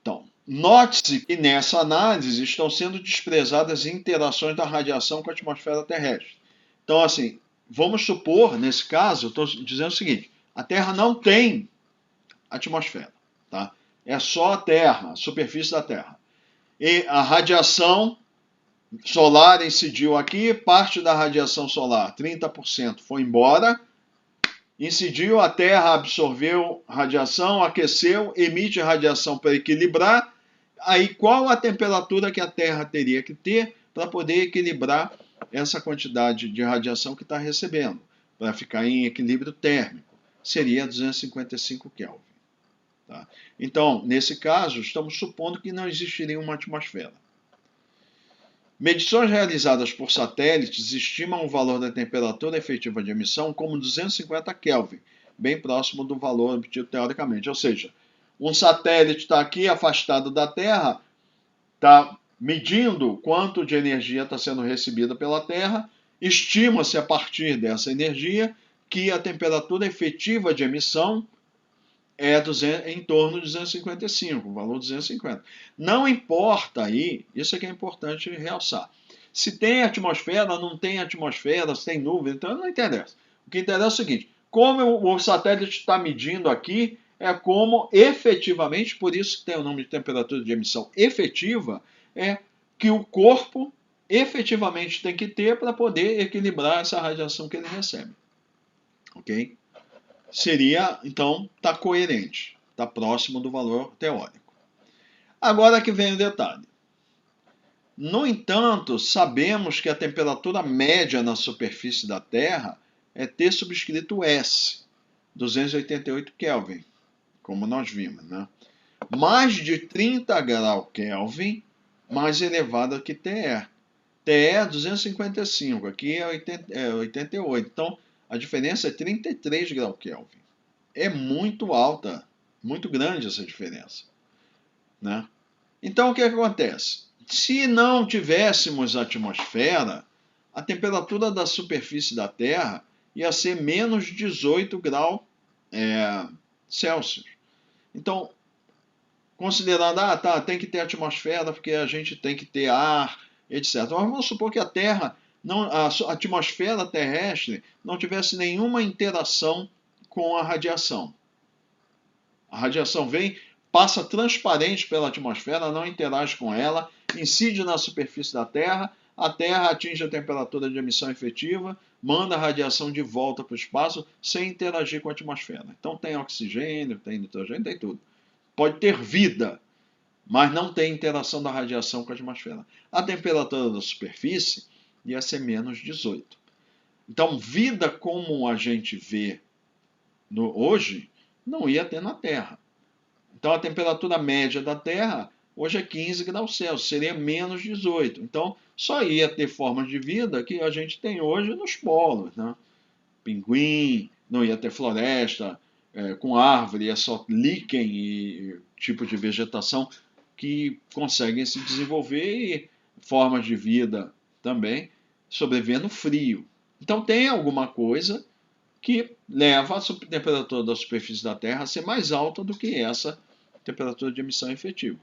Então, note-se que nessa análise estão sendo desprezadas interações da radiação com a atmosfera terrestre. Então, assim, vamos supor, nesse caso, eu estou dizendo o seguinte, a Terra não tem atmosfera, tá? É só a Terra, a superfície da Terra. E a radiação solar incidiu aqui, parte da radiação solar, 30%, foi embora, incidiu, a Terra absorveu radiação, aqueceu, emite radiação para equilibrar. Aí qual a temperatura que a Terra teria que ter para poder equilibrar essa quantidade de radiação que está recebendo, para ficar em equilíbrio térmico? Seria 255 Kelvin. Tá? Então, nesse caso, estamos supondo que não existiria uma atmosfera. Medições realizadas por satélites estimam o valor da temperatura efetiva de emissão como 250 Kelvin, bem próximo do valor obtido teoricamente. Ou seja, um satélite está aqui afastado da Terra, está medindo quanto de energia está sendo recebida pela Terra, estima-se a partir dessa energia que a temperatura efetiva de emissão é em torno de 255, o valor 250. Não importa aí, isso é que é importante realçar. Se tem atmosfera, não tem atmosfera, se tem nuvem, então não interessa. O que interessa é o seguinte, como o satélite está medindo aqui, é como efetivamente, por isso que tem o nome de temperatura de emissão efetiva, é que o corpo efetivamente tem que ter para poder equilibrar essa radiação que ele recebe. Ok? Seria, então, está coerente, está próximo do valor teórico. Agora que vem o detalhe. No entanto, sabemos que a temperatura média na superfície da Terra é T subscrito S, 288 Kelvin, como nós vimos, né? Mais de 30 graus Kelvin mais elevada que TE. TE é 255, aqui é 88. Então, a diferença é 33 graus Kelvin. É muito alta, muito grande essa diferença, né? Então, o que acontece? Se não tivéssemos atmosfera, a temperatura da superfície da Terra ia ser menos 18 graus Celsius. Então, considerando, tem que ter atmosfera porque a gente tem que ter ar, etc. Mas vamos supor que a Terra, a atmosfera terrestre não tivesse nenhuma interação com a radiação. A radiação vem, passa transparente pela atmosfera, não interage com ela, incide na superfície da Terra, a Terra atinge a temperatura de emissão efetiva, manda a radiação de volta para o espaço sem interagir com a atmosfera. Então tem oxigênio, tem nitrogênio, tem tudo. Pode ter vida, mas não tem interação da radiação com a atmosfera. A temperatura da superfície ia ser menos 18. Então, vida como a gente vê hoje, não ia ter na Terra. Então, a temperatura média da Terra hoje é 15 graus Celsius, seria menos 18. Então, só ia ter formas de vida que a gente tem hoje nos polos, né? Pinguim, não ia ter floresta com árvore, é só líquen e tipos de vegetação que conseguem se desenvolver e formas de vida também sobreviver no frio. Então, tem alguma coisa que leva a temperatura da superfície da Terra a ser mais alta do que essa temperatura de emissão efetiva.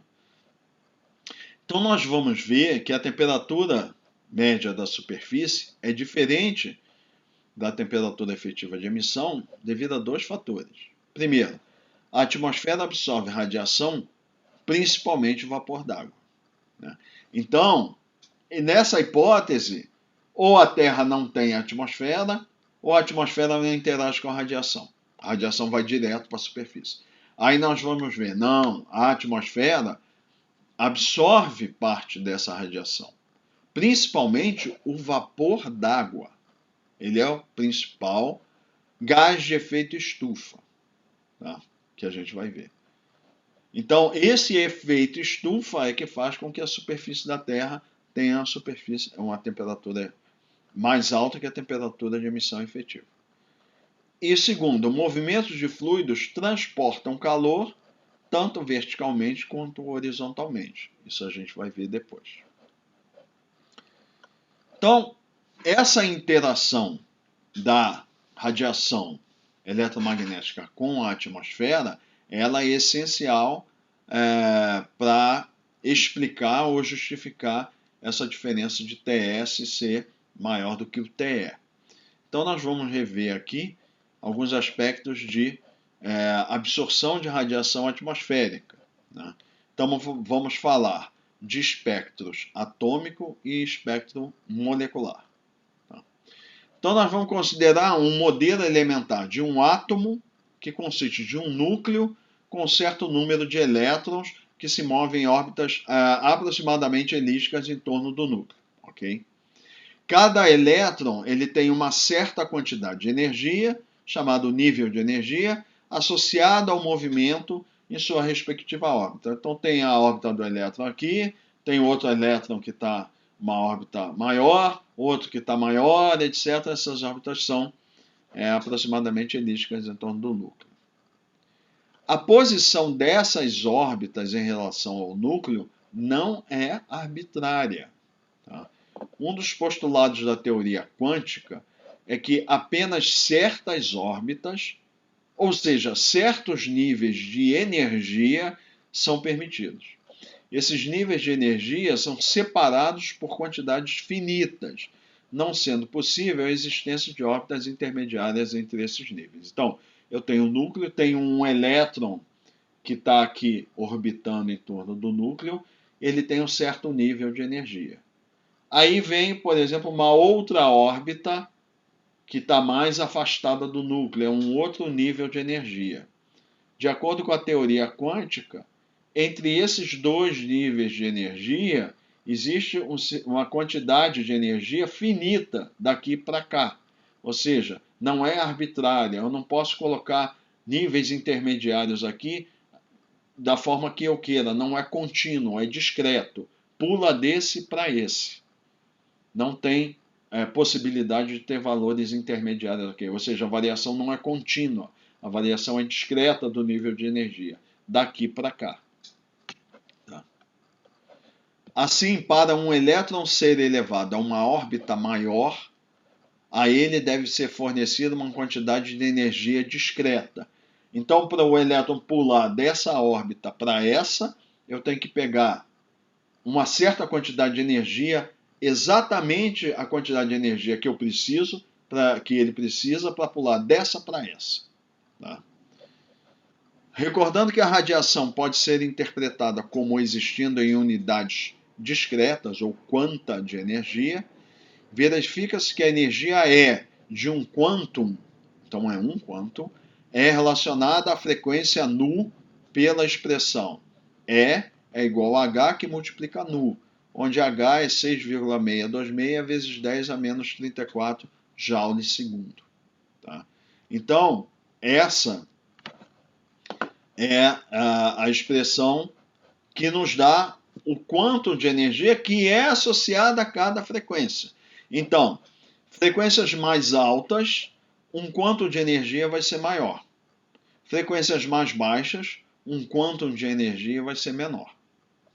Então, nós vamos ver que a temperatura média da superfície é diferente da temperatura efetiva de emissão devido a dois fatores. Primeiro, a atmosfera absorve radiação principalmente vapor d'água, né? Então, nessa hipótese, ou a Terra não tem atmosfera, ou a atmosfera não interage com a radiação. A radiação vai direto para a superfície. Aí nós vamos ver, não, a atmosfera absorve parte dessa radiação, principalmente o vapor d'água. Ele é o principal gás de efeito estufa, tá? Que a gente vai ver. Então, esse efeito estufa é que faz com que a superfície da Terra tenha uma temperatura mais alta que a temperatura de emissão efetiva. E segundo, movimentos de fluidos transportam calor tanto verticalmente quanto horizontalmente. Isso a gente vai ver depois. Então, essa interação da radiação eletromagnética com a atmosfera, ela é essencial para explicar ou justificar essa diferença de TS ser maior do que o TE. Então nós vamos rever aqui alguns aspectos de absorção de radiação atmosférica, né? Então vamos falar de espectros atômico e espectro molecular. Tá? Então nós vamos considerar um modelo elementar de um átomo que consiste de um núcleo com certo número de elétrons que se movem em órbitas aproximadamente elípticas em torno do núcleo, ok? Cada elétron ele tem uma certa quantidade de energia, chamado nível de energia, associada ao movimento em sua respectiva órbita. Então tem a órbita do elétron aqui, tem outro elétron que está uma órbita maior, outro que está maior, etc. Essas órbitas são aproximadamente elípticas em torno do núcleo. A posição dessas órbitas em relação ao núcleo não é arbitrária, tá? Um dos postulados da teoria quântica é que apenas certas órbitas, ou seja, certos níveis de energia, são permitidos. Esses níveis de energia são separados por quantidades finitas, não sendo possível a existência de órbitas intermediárias entre esses níveis. Então, eu tenho um núcleo, tenho um elétron que está aqui orbitando em torno do núcleo, ele tem um certo nível de energia. Aí vem, por exemplo, uma outra órbita que está mais afastada do núcleo, é um outro nível de energia. De acordo com a teoria quântica, entre esses dois níveis de energia, existe uma quantidade de energia finita daqui para cá. Ou seja, não é arbitrária, eu não posso colocar níveis intermediários aqui da forma que eu queira, não é contínuo, é discreto. Pula desse para esse. Não tem possibilidade de ter valores intermediários aqui. Ou seja, a variação não é contínua. A variação é discreta do nível de energia, daqui para cá. Tá? Assim, para um elétron ser elevado a uma órbita maior, a ele deve ser fornecida uma quantidade de energia discreta. Então, para o elétron pular dessa órbita para essa, eu tenho que pegar uma certa quantidade de energia, exatamente a quantidade de energia que eu preciso, que ele precisa para pular dessa para essa. Tá? Recordando que a radiação pode ser interpretada como existindo em unidades discretas ou quanta de energia, verifica-se que a energia é de um quantum, então é um quantum, é relacionada à frequência nu pela expressão é igual a H que multiplica nu, onde H é 6,626 vezes 10 a menos 34 joules segundo. Tá? Então, essa é a expressão que nos dá o quanto de energia que é associada a cada frequência. Então, frequências mais altas, um quanto de energia vai ser maior. Frequências mais baixas, um quantum de energia vai ser menor.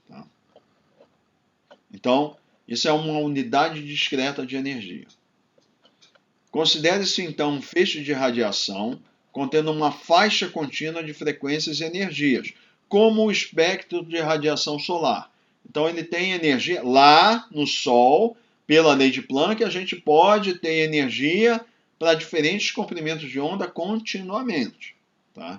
Tá? Então, isso é uma unidade discreta de energia. Considere-se então um feixe de radiação contendo uma faixa contínua de frequências e energias, como o espectro de radiação solar. Então ele tem energia lá no Sol, pela lei de Planck, a gente pode ter energia para diferentes comprimentos de onda continuamente. Tá?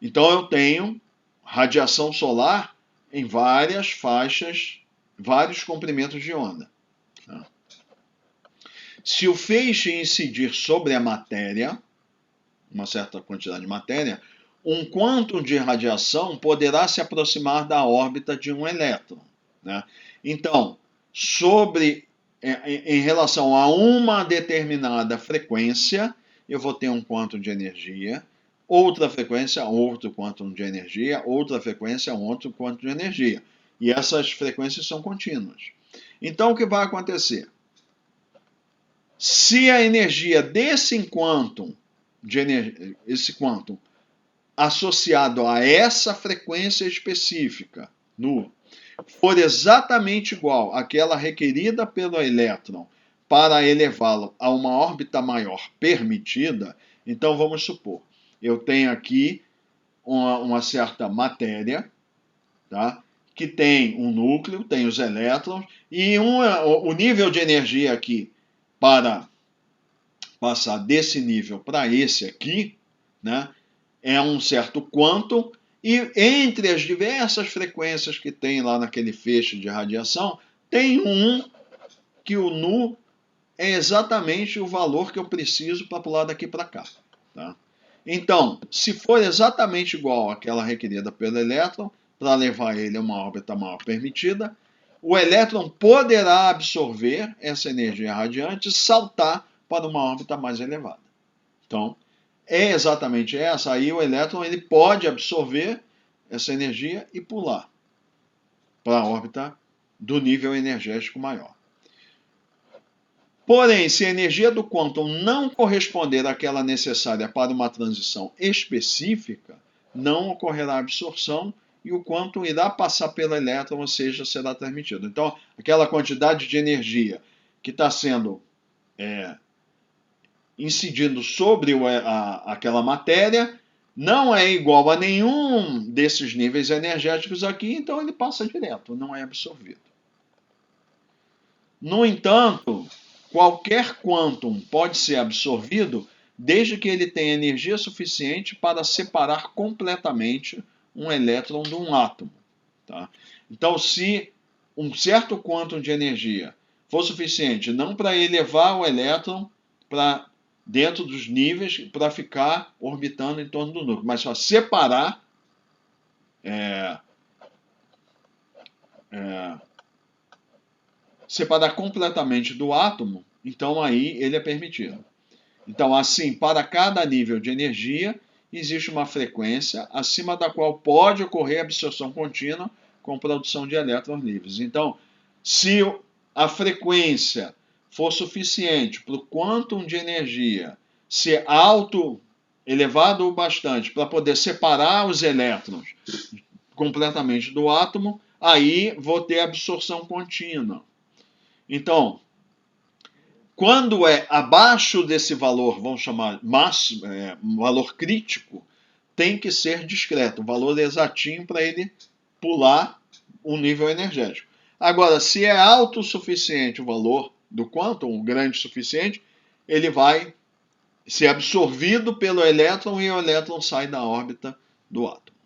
Então eu tenho radiação solar em várias faixas, vários comprimentos de onda. Se o feixe incidir sobre a matéria, uma certa quantidade de matéria, um quantum de radiação poderá se aproximar da órbita de um elétron. Né? Então, em relação a uma determinada frequência, eu vou ter um quantum de energia, outra frequência, outro quantum de energia, outra frequência, outro quantum de energia. E essas frequências são contínuas. Então, o que vai acontecer? Se a energia desse quantum, esse quantum associado a essa frequência específica, for exatamente igual àquela requerida pelo elétron para elevá-lo a uma órbita maior permitida, então vamos supor, eu tenho aqui uma certa matéria, tá? Que tem um núcleo, tem os elétrons, e o nível de energia aqui para passar desse nível para esse aqui, né, é um certo quantum, e entre as diversas frequências que tem lá naquele feixe de radiação, tem um que o nu é exatamente o valor que eu preciso para pular daqui para cá. Tá? Então, se for exatamente igual àquela requerida pelo elétron, para levar ele a uma órbita maior permitida, o elétron poderá absorver essa energia radiante e saltar para uma órbita mais elevada. Então, é exatamente essa. Aí o elétron ele pode absorver essa energia e pular para a órbita do nível energético maior. Porém, se a energia do quantum não corresponder àquela necessária para uma transição específica, não ocorrerá absorção e o quantum irá passar pelo elétron, ou seja, será transmitido. Então, aquela quantidade de energia que está sendo incidindo sobre aquela matéria não é igual a nenhum desses níveis energéticos aqui, então ele passa direto, não é absorvido. No entanto, qualquer quantum pode ser absorvido desde que ele tenha energia suficiente para separar completamente um elétron de um átomo. Tá? Então, se um certo quantum de energia for suficiente não para elevar o elétron para dentro dos níveis para ficar orbitando em torno do núcleo, mas só separar separar completamente do átomo, então aí ele é permitido. Então, assim, para cada nível de energia, existe uma frequência acima da qual pode ocorrer absorção contínua com produção de elétrons livres. Então, se a frequência for suficiente para o quantum de energia ser alto, elevado o bastante, para poder separar os elétrons completamente do átomo, aí vou ter absorção contínua. Então, quando é abaixo desse valor, vamos chamar máximo, valor crítico, tem que ser discreto, o valor exatinho para ele pular o nível energético. Agora, se é alto o suficiente o valor do quantum, grande o suficiente, ele vai ser absorvido pelo elétron e o elétron sai da órbita do átomo.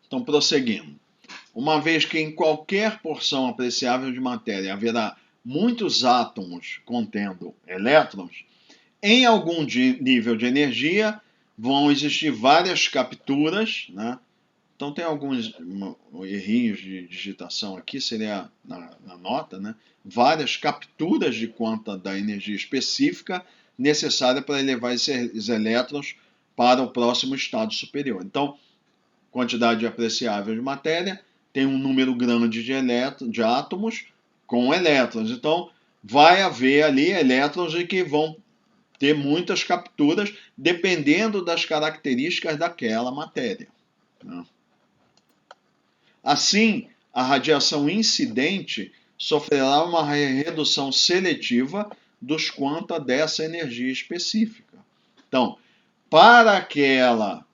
Então, prosseguindo. Uma vez que em qualquer porção apreciável de matéria haverá muitos átomos contendo elétrons, em algum nível de energia vão existir várias capturas, né? Então tem alguns errinhos de digitação aqui, seria na nota, né? Várias capturas de quanta da energia específica necessária para elevar esses elétrons para o próximo estado superior. Então, quantidade apreciável de matéria tem um número grande de átomos com elétrons. Então, vai haver ali elétrons que vão ter muitas capturas, dependendo das características daquela matéria. Assim, a radiação incidente sofrerá uma redução seletiva dos quanta dessa energia específica. Então, para aquela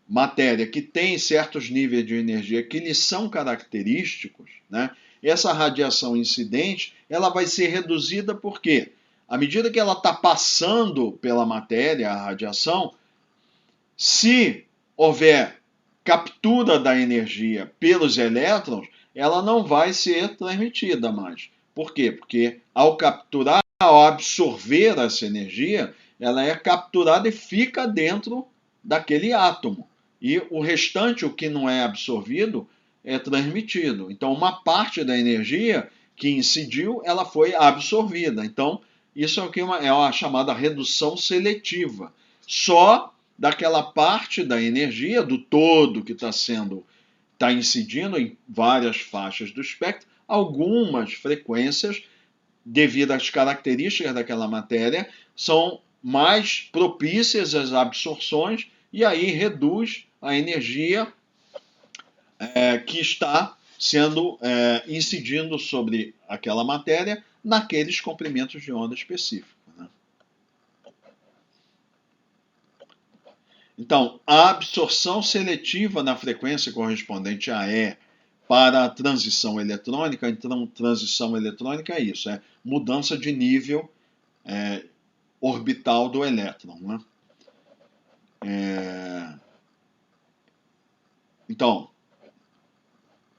matéria que tem certos níveis de energia que lhe são característicos, né, essa radiação incidente ela vai ser reduzida porque, à medida que ela está passando pela matéria, a radiação, Se houver captura da energia pelos elétrons, ela não vai ser transmitida mais. Por quê? Porque ao capturar, ao absorver essa energia, ela é capturada e fica dentro daquele átomo. E o restante, o que não é absorvido, é transmitido. Então, uma parte da energia que incidiu, ela foi absorvida. Então, isso é uma chamada redução seletiva. Só daquela parte da energia, do todo que está incidindo em várias faixas do espectro, algumas frequências, devido às características daquela matéria, são mais propícias às absorções e aí reduz a energia que está sendo incidindo sobre aquela matéria naqueles comprimentos de onda específicos. Né? Então, a absorção seletiva na frequência correspondente a E para a transição eletrônica, então transição eletrônica é isso, é mudança de nível orbital do elétron. Né? Então,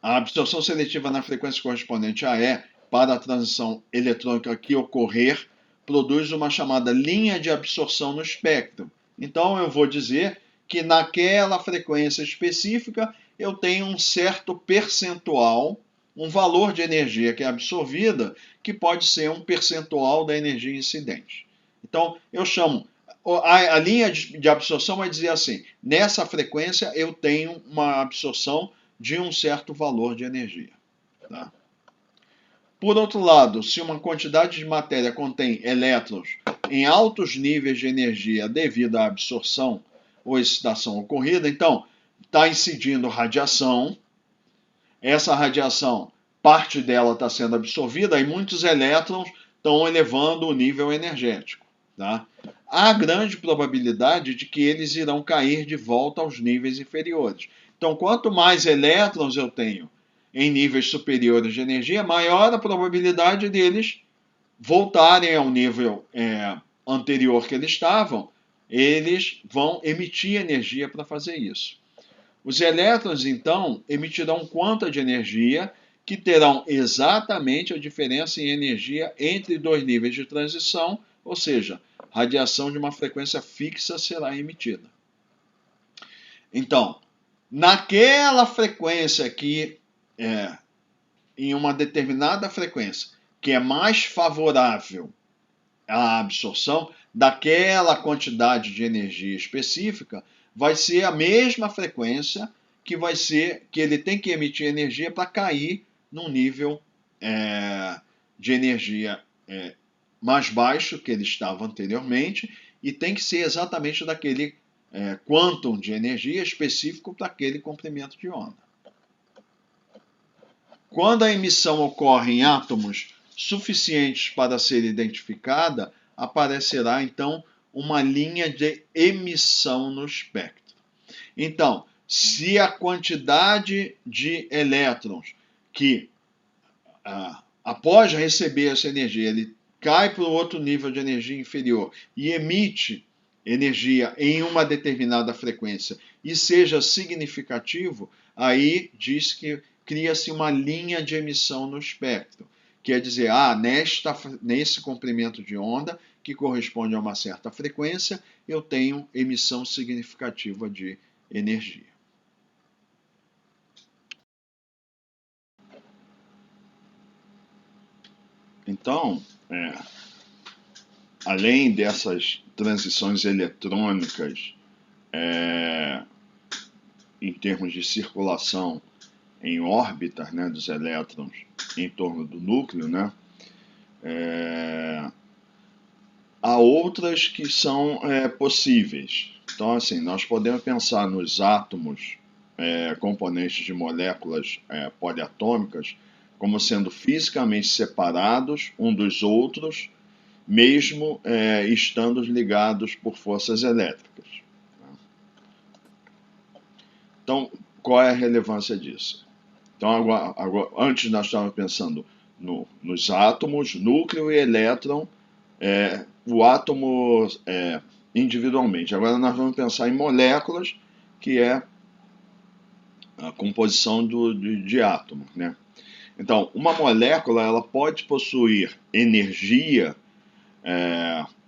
a absorção seletiva na frequência correspondente a E para a transição eletrônica que ocorrer produz uma chamada linha de absorção no espectro. Então eu vou dizer que naquela frequência específica eu tenho um certo percentual, um valor de energia que é absorvida, que pode ser um percentual da energia incidente. Então eu chamo a linha de absorção vai dizer assim: nessa frequência eu tenho uma absorção de um certo valor de energia. Tá? Por outro lado, se uma quantidade de matéria contém elétrons em altos níveis de energia devido à absorção ou excitação ocorrida, então está incidindo radiação, essa radiação, parte dela está sendo absorvida e muitos elétrons estão elevando o nível energético. Tá? Há grande probabilidade de que eles irão cair de volta aos níveis inferiores. Então, quanto mais elétrons eu tenho em níveis superiores de energia, maior a probabilidade deles voltarem ao nível anterior que eles estavam. Eles vão emitir energia para fazer isso. Os elétrons, então, emitirão quanta de energia que terão exatamente a diferença em energia entre dois níveis de transição, ou seja, radiação de uma frequência fixa será emitida. Então, naquela frequência que em uma determinada frequência que é mais favorável à absorção daquela quantidade de energia específica, vai ser a mesma frequência que vai ser que ele tem que emitir energia para cair num nível de energia mais baixo que ele estava anteriormente e tem que ser exatamente daquele quantum de energia específico para aquele comprimento de onda. Quando a emissão ocorre em átomos suficientes para ser identificada, aparecerá então uma linha de emissão no espectro. Então, se a quantidade de elétrons que, após receber essa energia, ele cai para o outro nível de energia inferior e emite energia em uma determinada frequência e seja significativo, aí diz que cria-se uma linha de emissão no espectro. Quer dizer, nesse comprimento de onda, que corresponde a uma certa frequência, eu tenho emissão significativa de energia. Então, além dessas transições eletrônicas em termos de circulação em órbitas, né, dos elétrons em torno do núcleo, né, há outras que são possíveis. Então, assim, nós podemos pensar nos átomos, componentes de moléculas poliatômicas, como sendo fisicamente separados um dos outros, mesmo estando ligados por forças elétricas. Então, qual é a relevância disso? Então, agora antes nós estávamos pensando nos átomos, núcleo e elétron. O átomo individualmente. Agora nós vamos pensar em moléculas, que é a composição de átomos, né? Então, uma molécula ela pode possuir energia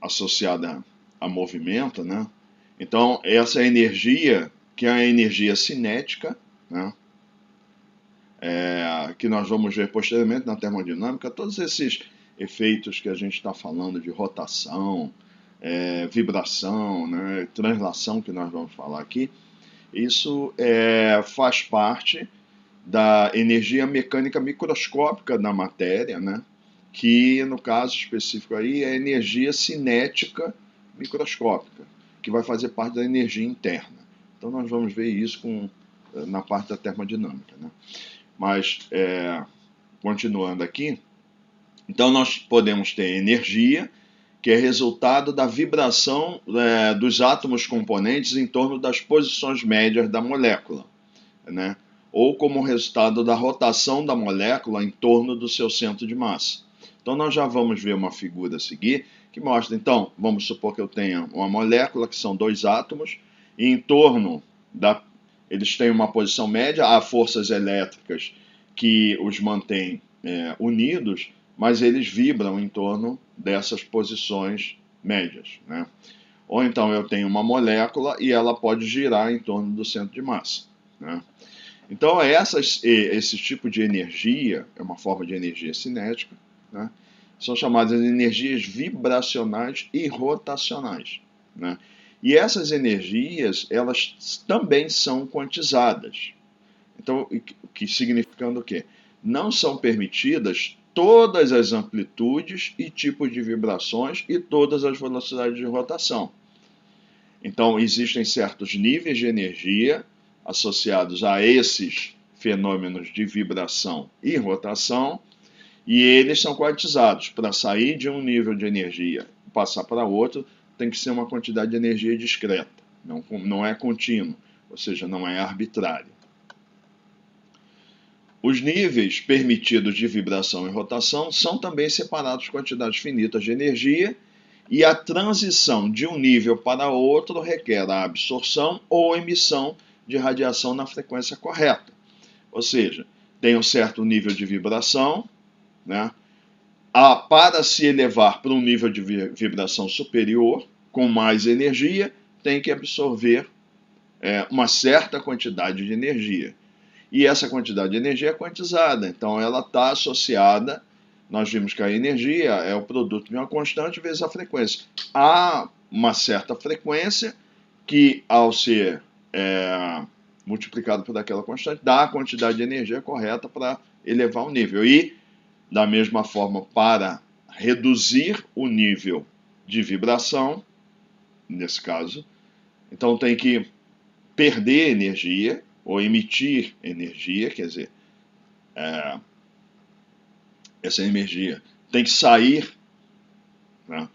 associada a movimento, né? Então, essa energia, que é a energia cinética, né? Que nós vamos ver posteriormente na termodinâmica, todos esses efeitos que a gente está falando de rotação, vibração, né? Translação, que nós vamos falar aqui, isso faz parte da energia mecânica microscópica da matéria, né? Que no caso específico aí é energia cinética microscópica, que vai fazer parte da energia interna. Então nós vamos ver isso na parte da termodinâmica, né? Mas, continuando aqui, então nós podemos ter energia, que é resultado da vibração dos átomos componentes em torno das posições médias da molécula, né? Ou como resultado da rotação da molécula em torno do seu centro de massa. Então nós já vamos ver uma figura a seguir que mostra, então, vamos supor que eu tenha uma molécula que são dois átomos e em torno eles têm uma posição média, há forças elétricas que os mantêm unidos, mas eles vibram em torno dessas posições médias, né? Ou então eu tenho uma molécula e ela pode girar em torno do centro de massa, né? Então esse tipo de energia, é uma forma de energia cinética, né? São chamadas de energias vibracionais e rotacionais, né? E essas energias, elas também são quantizadas. Então, o que significando o quê? Não são permitidas todas as amplitudes e tipos de vibrações e todas as velocidades de rotação. Então, existem certos níveis de energia associados a esses fenômenos de vibração e rotação, e eles são quantizados. Para sair de um nível de energia e passar para outro, tem que ser uma quantidade de energia discreta, não é contínuo, ou seja, não é arbitrário. Os níveis permitidos de vibração e rotação são também separados por quantidades finitas de energia, e a transição de um nível para outro requer a absorção ou emissão de radiação na frequência correta. Ou seja, tem um certo nível de vibração, né? Para se elevar para um nível de vibração superior, com mais energia, tem que absorver uma certa quantidade de energia. E essa quantidade de energia é quantizada, então ela está associada. Nós vimos que a energia é o produto de uma constante vezes a frequência. Há uma certa frequência que, ao ser multiplicado por aquela constante, dá a quantidade de energia correta para elevar o nível. E, da mesma forma, para reduzir o nível de vibração, nesse caso, então tem que perder energia ou emitir energia, quer dizer, essa energia tem que sair, né,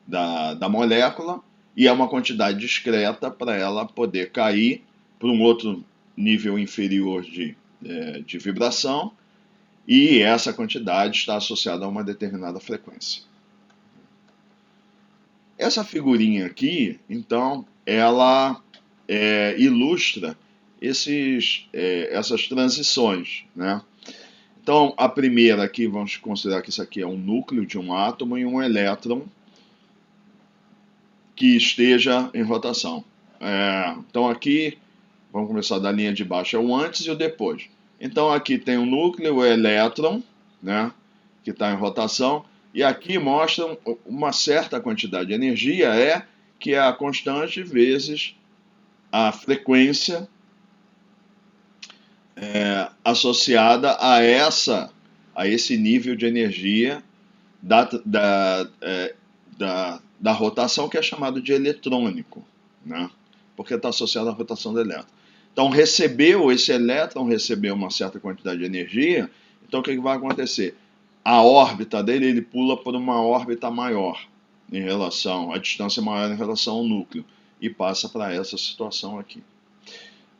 da molécula, e é uma quantidade discreta para ela poder cair para um outro nível inferior de vibração, e essa quantidade está associada a uma determinada frequência. Essa figurinha aqui, então, ela ilustra essas transições, né? Então, a primeira aqui, vamos considerar que isso aqui é um núcleo de um átomo e um elétron que esteja em rotação. Então, aqui, vamos começar da linha de baixo, é o antes e o depois. Então, aqui tem o núcleo, o elétron, né, que está em rotação, e aqui mostra uma certa quantidade de energia, que é a constante vezes a frequência associada a esse nível de energia da rotação, que é chamado de eletrônico, né? Porque está associado à rotação do elétron. Então, esse elétron recebeu uma certa quantidade de energia, então o que vai acontecer? A órbita dele, ele pula por uma órbita maior, a distância maior em relação ao núcleo, e passa para essa situação aqui.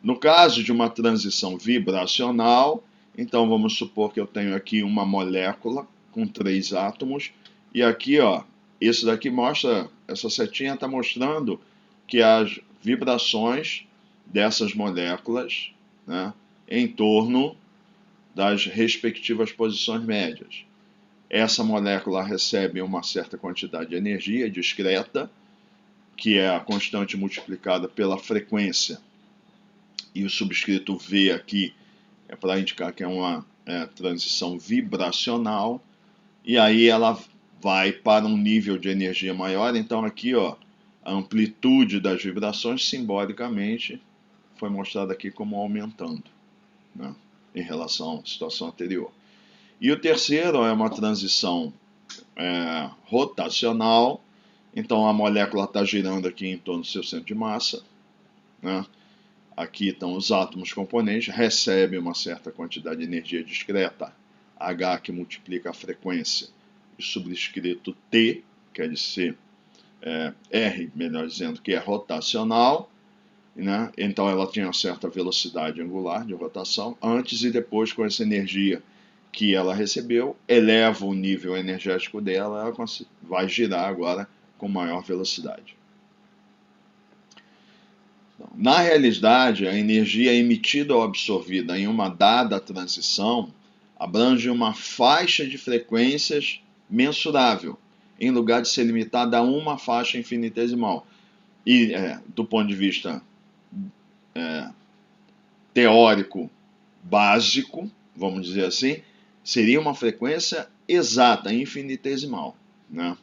No caso de uma transição vibracional, então vamos supor que eu tenho aqui uma molécula com 3 átomos, e aqui, ó, isso daqui mostra, essa setinha está mostrando que as vibrações dessas moléculas, né, em torno das respectivas posições médias. Essa molécula recebe uma certa quantidade de energia discreta, que é a constante multiplicada pela frequência, e o subscrito V aqui é para indicar que é uma transição vibracional, e aí ela vai para um nível de energia maior. Então aqui, ó, a amplitude das vibrações simbolicamente foi mostrada aqui como aumentando, né, em relação à situação anterior. E o terceiro é uma transição rotacional. Então a molécula está girando aqui em torno do seu centro de massa, né? Aqui estão os átomos componentes, recebe uma certa quantidade de energia discreta, H, que multiplica a frequência, e subscrito T, quer dizer, R, melhor dizendo, que é rotacional, né? Então ela tem uma certa velocidade angular de rotação, antes e depois, com essa energia que ela recebeu, eleva o nível energético dela, ela vai girar agora com maior velocidade. Na realidade, a energia emitida ou absorvida em uma dada transição abrange uma faixa de frequências mensurável, em lugar de ser limitada a uma faixa infinitesimal. E, do ponto de vista teórico básico, vamos dizer assim, seria uma frequência exata, infinitesimal, né?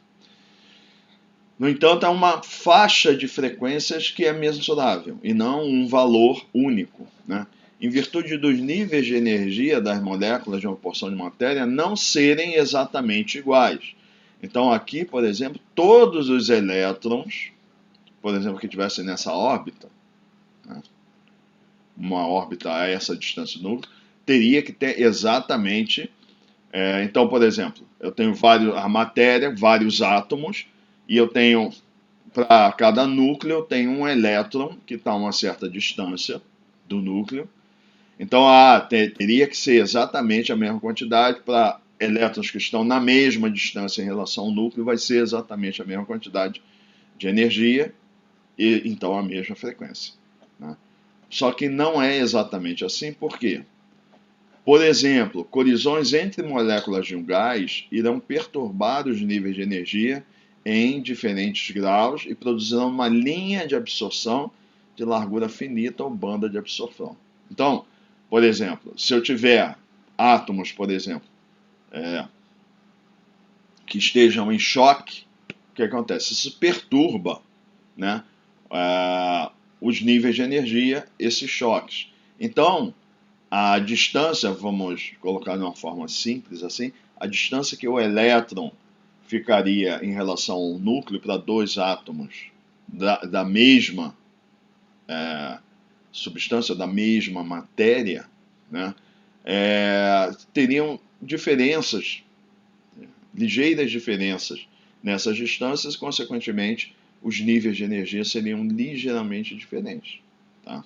No entanto, há uma faixa de frequências que é mensurável e não um valor único, né? Em virtude dos níveis de energia das moléculas de uma porção de matéria não serem exatamente iguais. Então, aqui, por exemplo, todos os elétrons, por exemplo, que estivessem nessa órbita, né, uma órbita a essa distância do núcleo, teria que ter exatamente. Então, por exemplo, eu tenho a matéria, vários átomos, e eu tenho, para cada núcleo, eu tenho um elétron que está a uma certa distância do núcleo. Então, teria que ser exatamente a mesma quantidade. Para elétrons que estão na mesma distância em relação ao núcleo, vai ser exatamente a mesma quantidade de energia e então a mesma frequência, né? Só que não é exatamente assim, por quê? Por exemplo, colisões entre moléculas de um gás irão perturbar os níveis de energia em diferentes graus e produzirão uma linha de absorção de largura finita ou banda de absorção. Então, por exemplo, se eu tiver átomos, por exemplo, que estejam em choque, o que acontece? Isso perturba, né, os níveis de energia, esses choques. Então, a distância, vamos colocar de uma forma simples assim, a distância que o elétron ficaria em relação ao núcleo para dois átomos da mesma substância, da mesma matéria, né, teriam diferenças, ligeiras diferenças nessas distâncias, e, consequentemente, os níveis de energia seriam ligeiramente diferentes, tá?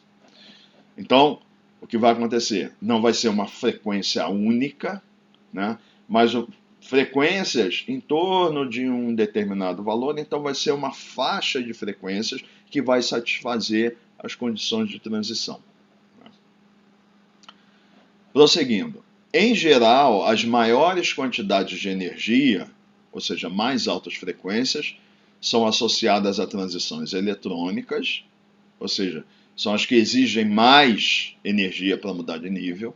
Então, o que vai acontecer? Não vai ser uma frequência única, né? Mas frequências em torno de um determinado valor, então vai ser uma faixa de frequências que vai satisfazer as condições de transição. Prosseguindo. Em geral, as maiores quantidades de energia, ou seja, mais altas frequências, são associadas a transições eletrônicas, ou seja, são as que exigem mais energia para mudar de nível.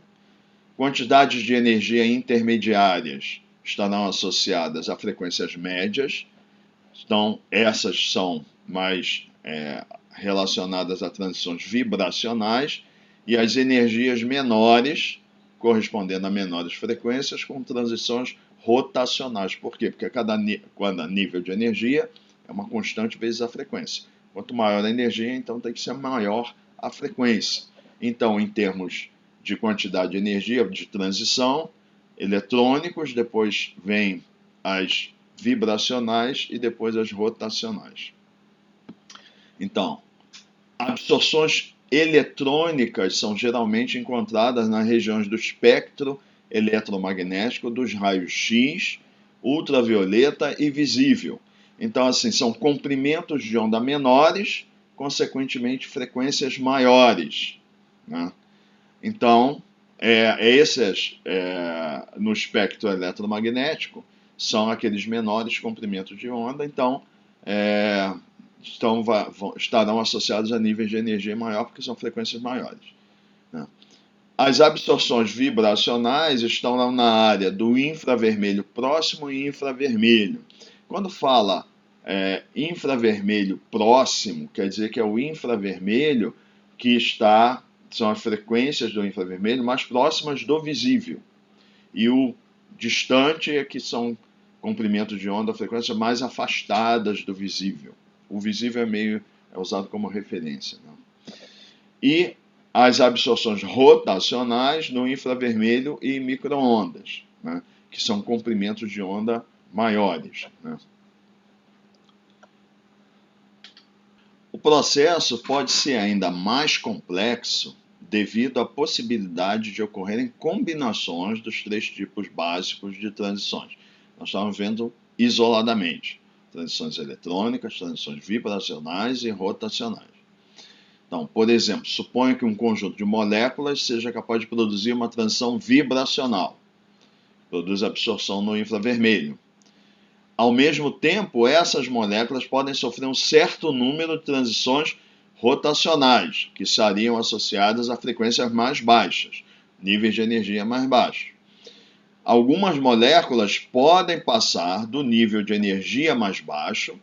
Quantidades de energia intermediárias estarão associadas a frequências médias, então essas são mais relacionadas a transições vibracionais, e as energias menores, correspondendo a menores frequências, com transições rotacionais. Por quê? Porque cada nível de energia é uma constante vezes a frequência. Quanto maior a energia, então tem que ser maior a frequência. Então, em termos de quantidade de energia de transição, eletrônicos, depois vem as vibracionais e depois as rotacionais. Então, absorções eletrônicas são geralmente encontradas nas regiões do espectro eletromagnético dos raios X, ultravioleta e visível, Então, assim, são comprimentos de onda menores, consequentemente, frequências maiores, né? Então, esses, no espectro eletromagnético, são aqueles menores comprimentos de onda, então, estarão associados a níveis de energia maior, porque são frequências maiores, né? As absorções vibracionais estão na área do infravermelho próximo e infravermelho. Quando fala infravermelho próximo, quer dizer que é o infravermelho que são as frequências do infravermelho mais próximas do visível. E o distante é que são comprimentos de onda, frequências mais afastadas do visível. O visível é usado como referência, né? E as absorções rotacionais no infravermelho e micro-ondas, né, que são comprimentos de onda maiores, né. O processo pode ser ainda mais complexo devido à possibilidade de ocorrerem combinações dos três tipos básicos de transições. Nós estamos vendo isoladamente transições eletrônicas, transições vibracionais e rotacionais. Então, por exemplo, suponha que um conjunto de moléculas seja capaz de produzir uma transição vibracional, produz absorção no infravermelho. Ao mesmo tempo, essas moléculas podem sofrer um certo número de transições rotacionais, que estariam associadas a frequências mais baixas, níveis de energia mais baixos. Algumas moléculas podem passar do nível de energia mais baixo,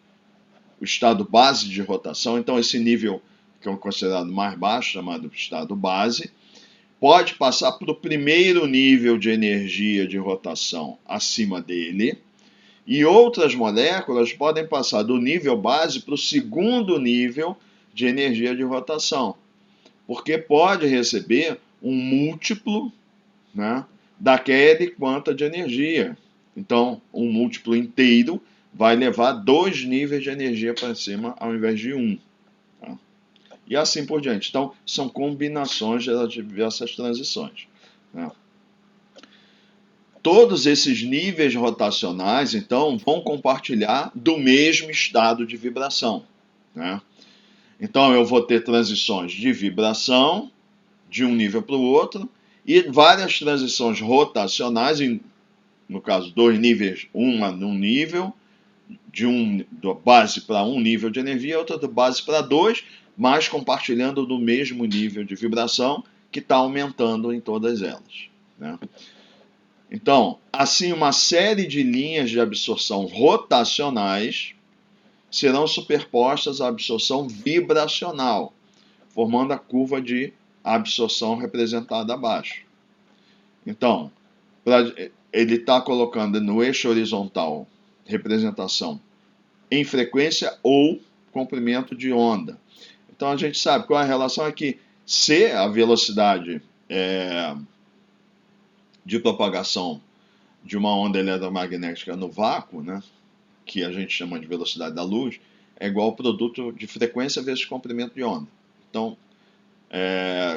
o estado base de rotação, então esse nível que é considerado mais baixo, chamado estado base, pode passar para o primeiro nível de energia de rotação acima dele, e outras moléculas podem passar do nível base para o segundo nível de energia de rotação, porque pode receber um múltiplo, né, daquele quanta de energia. Então, um múltiplo inteiro vai levar 2 níveis de energia para cima ao invés de 1. Tá? E assim por diante. Então, são combinações de diversas transições, né? Todos esses níveis rotacionais, então, vão compartilhar do mesmo estado de vibração, né? Então, eu vou ter transições de vibração de um nível para o outro e várias transições rotacionais, no caso, 2 níveis, uma num nível, da base para um nível de energia, outra da base para 2, mas compartilhando do mesmo nível de vibração que está aumentando em todas elas, né? Então, assim, uma série de linhas de absorção rotacionais serão superpostas à absorção vibracional, formando a curva de absorção representada abaixo. Então, ele está colocando no eixo horizontal representação em frequência ou comprimento de onda. Então, a gente sabe qual é a relação aqui. Se a velocidade de propagação de uma onda eletromagnética no vácuo, né, que a gente chama de velocidade da luz, é igual ao produto de frequência vezes comprimento de onda. Então,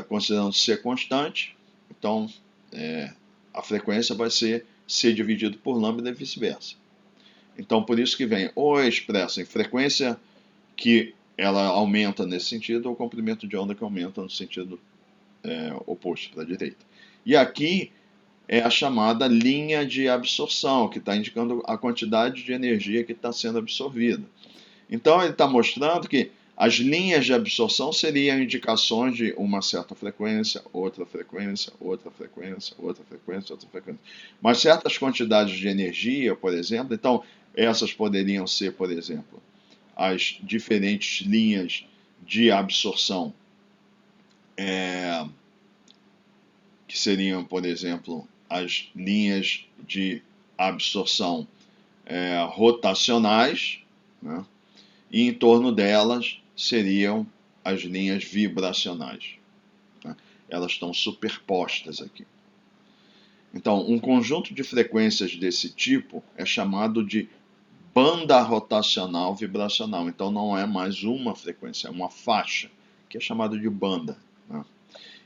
considerando ser constante, então a frequência vai ser C dividido por lambda e vice-versa. Então, por isso que vem ou expressa em frequência, que ela aumenta nesse sentido, ou comprimento de onda que aumenta no sentido oposto, para a direita. E aqui é a chamada linha de absorção, que está indicando a quantidade de energia que está sendo absorvida. Então, ele está mostrando que as linhas de absorção seriam indicações de uma certa frequência, outra frequência, outra frequência, outra frequência, outra frequência. Mas certas quantidades de energia, por exemplo, então, essas poderiam ser, por exemplo, as diferentes linhas de absorção, que seriam, por exemplo, as linhas de absorção rotacionais, né? E em torno delas seriam as linhas vibracionais, né? Elas estão superpostas aqui. Então, um conjunto de frequências desse tipo é chamado de banda rotacional vibracional. Então, não é mais uma frequência, é uma faixa, que é chamada de banda, né?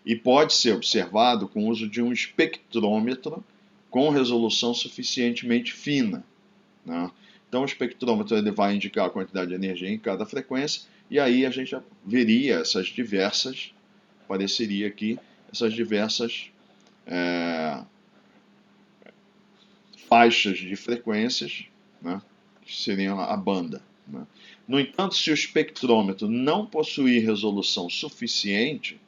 E pode ser observado com o uso de um espectrômetro com resolução suficientemente fina, né, Então o espectrômetro ele vai indicar a quantidade de energia em cada frequência, e aí a gente veria essas diversas, apareceria aqui, essas diversas faixas de frequências, né, que seriam a banda. Né. No entanto, se o espectrômetro não possuir resolução suficiente,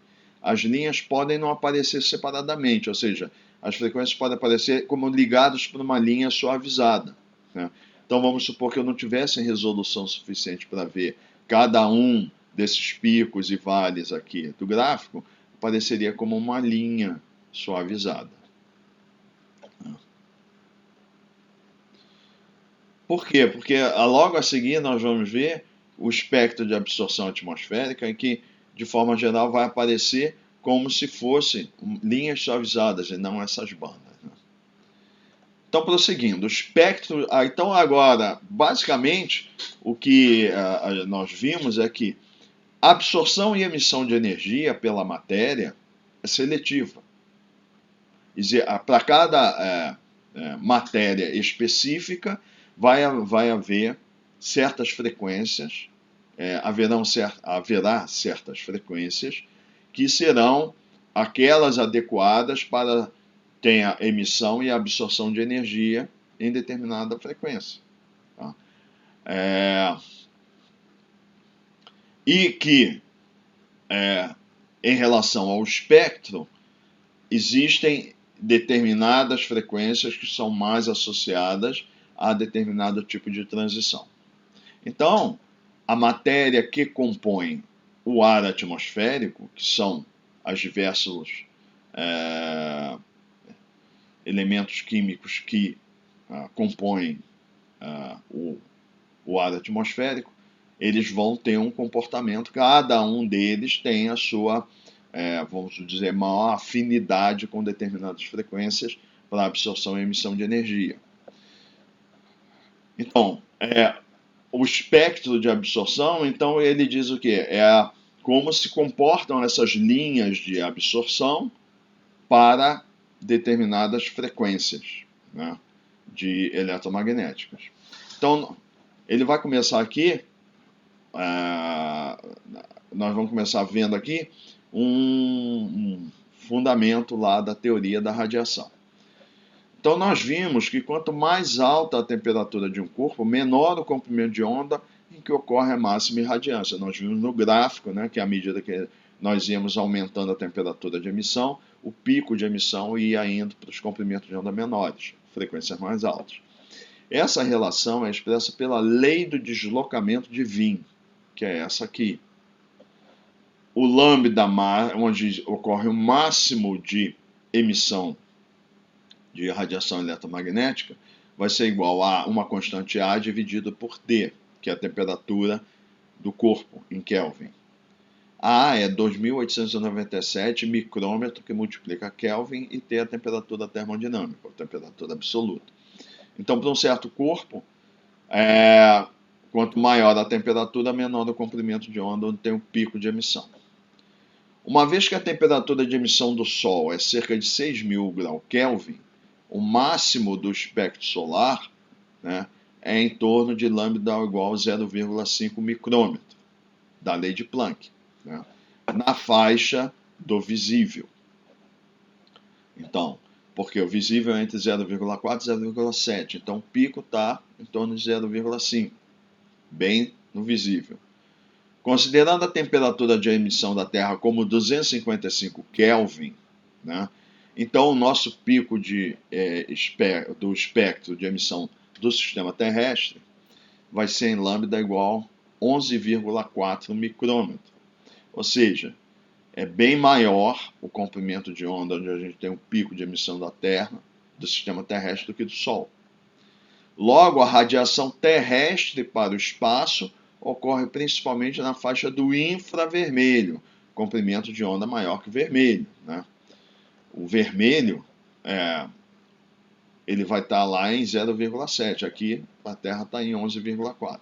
as linhas podem não aparecer separadamente, ou seja, as frequências podem aparecer como ligadas por uma linha suavizada. Né. Então vamos supor que eu não tivesse resolução suficiente para ver cada um desses picos e vales aqui do gráfico, apareceria como uma linha suavizada. Por quê? Porque logo a seguir nós vamos ver o espectro de absorção atmosférica, em que, de forma geral, vai aparecer como se fossem linhas suavizadas e não essas bandas. Né? Então, prosseguindo, o espectro. Então, agora, basicamente, o que nós vimos é que a absorção e emissão de energia pela matéria é seletiva. Para cada matéria específica, vai haver certas frequências, haverá certas frequências que serão aquelas adequadas para ter a emissão e a absorção de energia em determinada frequência. Tá? E que, em relação ao espectro, existem determinadas frequências que são mais associadas a determinado tipo de transição. Então, a matéria que compõe o ar atmosférico, que são os diversos elementos químicos que compõem o ar atmosférico, eles vão ter um comportamento, cada um deles tem a sua, vamos dizer, maior afinidade com determinadas frequências para absorção e emissão de energia. Então, o espectro de absorção, então ele diz o quê? Como se comportam essas linhas de absorção para determinadas frequências, né, de eletromagnéticas. Então, ele vai começar aqui, nós vamos começar vendo aqui um fundamento lá da teoria da radiação. Então nós vimos que quanto mais alta a temperatura de um corpo, menor o comprimento de onda em que ocorre a máxima irradiância. Nós vimos no gráfico, né, que à medida que nós íamos aumentando a temperatura de emissão, o pico de emissão ia indo para os comprimentos de onda menores, frequências mais altas. Essa relação é expressa pela lei do deslocamento de Wien, que é essa aqui. O lambda, onde ocorre o máximo de emissão de radiação eletromagnética, vai ser igual a uma constante A dividido por T, que é a temperatura do corpo em Kelvin. A é 2.897 micrômetro, que multiplica Kelvin, e T é a temperatura termodinâmica, a temperatura absoluta. Então, para um certo corpo, quanto maior a temperatura, menor o comprimento de onda onde tem o pico de emissão. Uma vez que a temperatura de emissão do Sol é cerca de 6.000 graus Kelvin, o máximo do espectro solar, né, é em torno de lambda igual a 0,5 micrômetro, da lei de Planck, né, na faixa do visível. Então, porque o visível é entre 0,4 e 0,7, então o pico está em torno de 0,5, bem no visível. Considerando a temperatura de emissão da Terra como 255 Kelvin, né, então o nosso pico do espectro de emissão do sistema terrestre vai ser em lambda igual a 11,4 micrômetro. Ou seja, é bem maior o comprimento de onda onde a gente tem um pico de emissão da Terra, do sistema terrestre, do que do Sol. Logo, a radiação terrestre para o espaço ocorre principalmente na faixa do infravermelho, comprimento de onda maior que o vermelho. Né? O vermelho, ele vai estar lá em 0,7, aqui a Terra está em 11,4.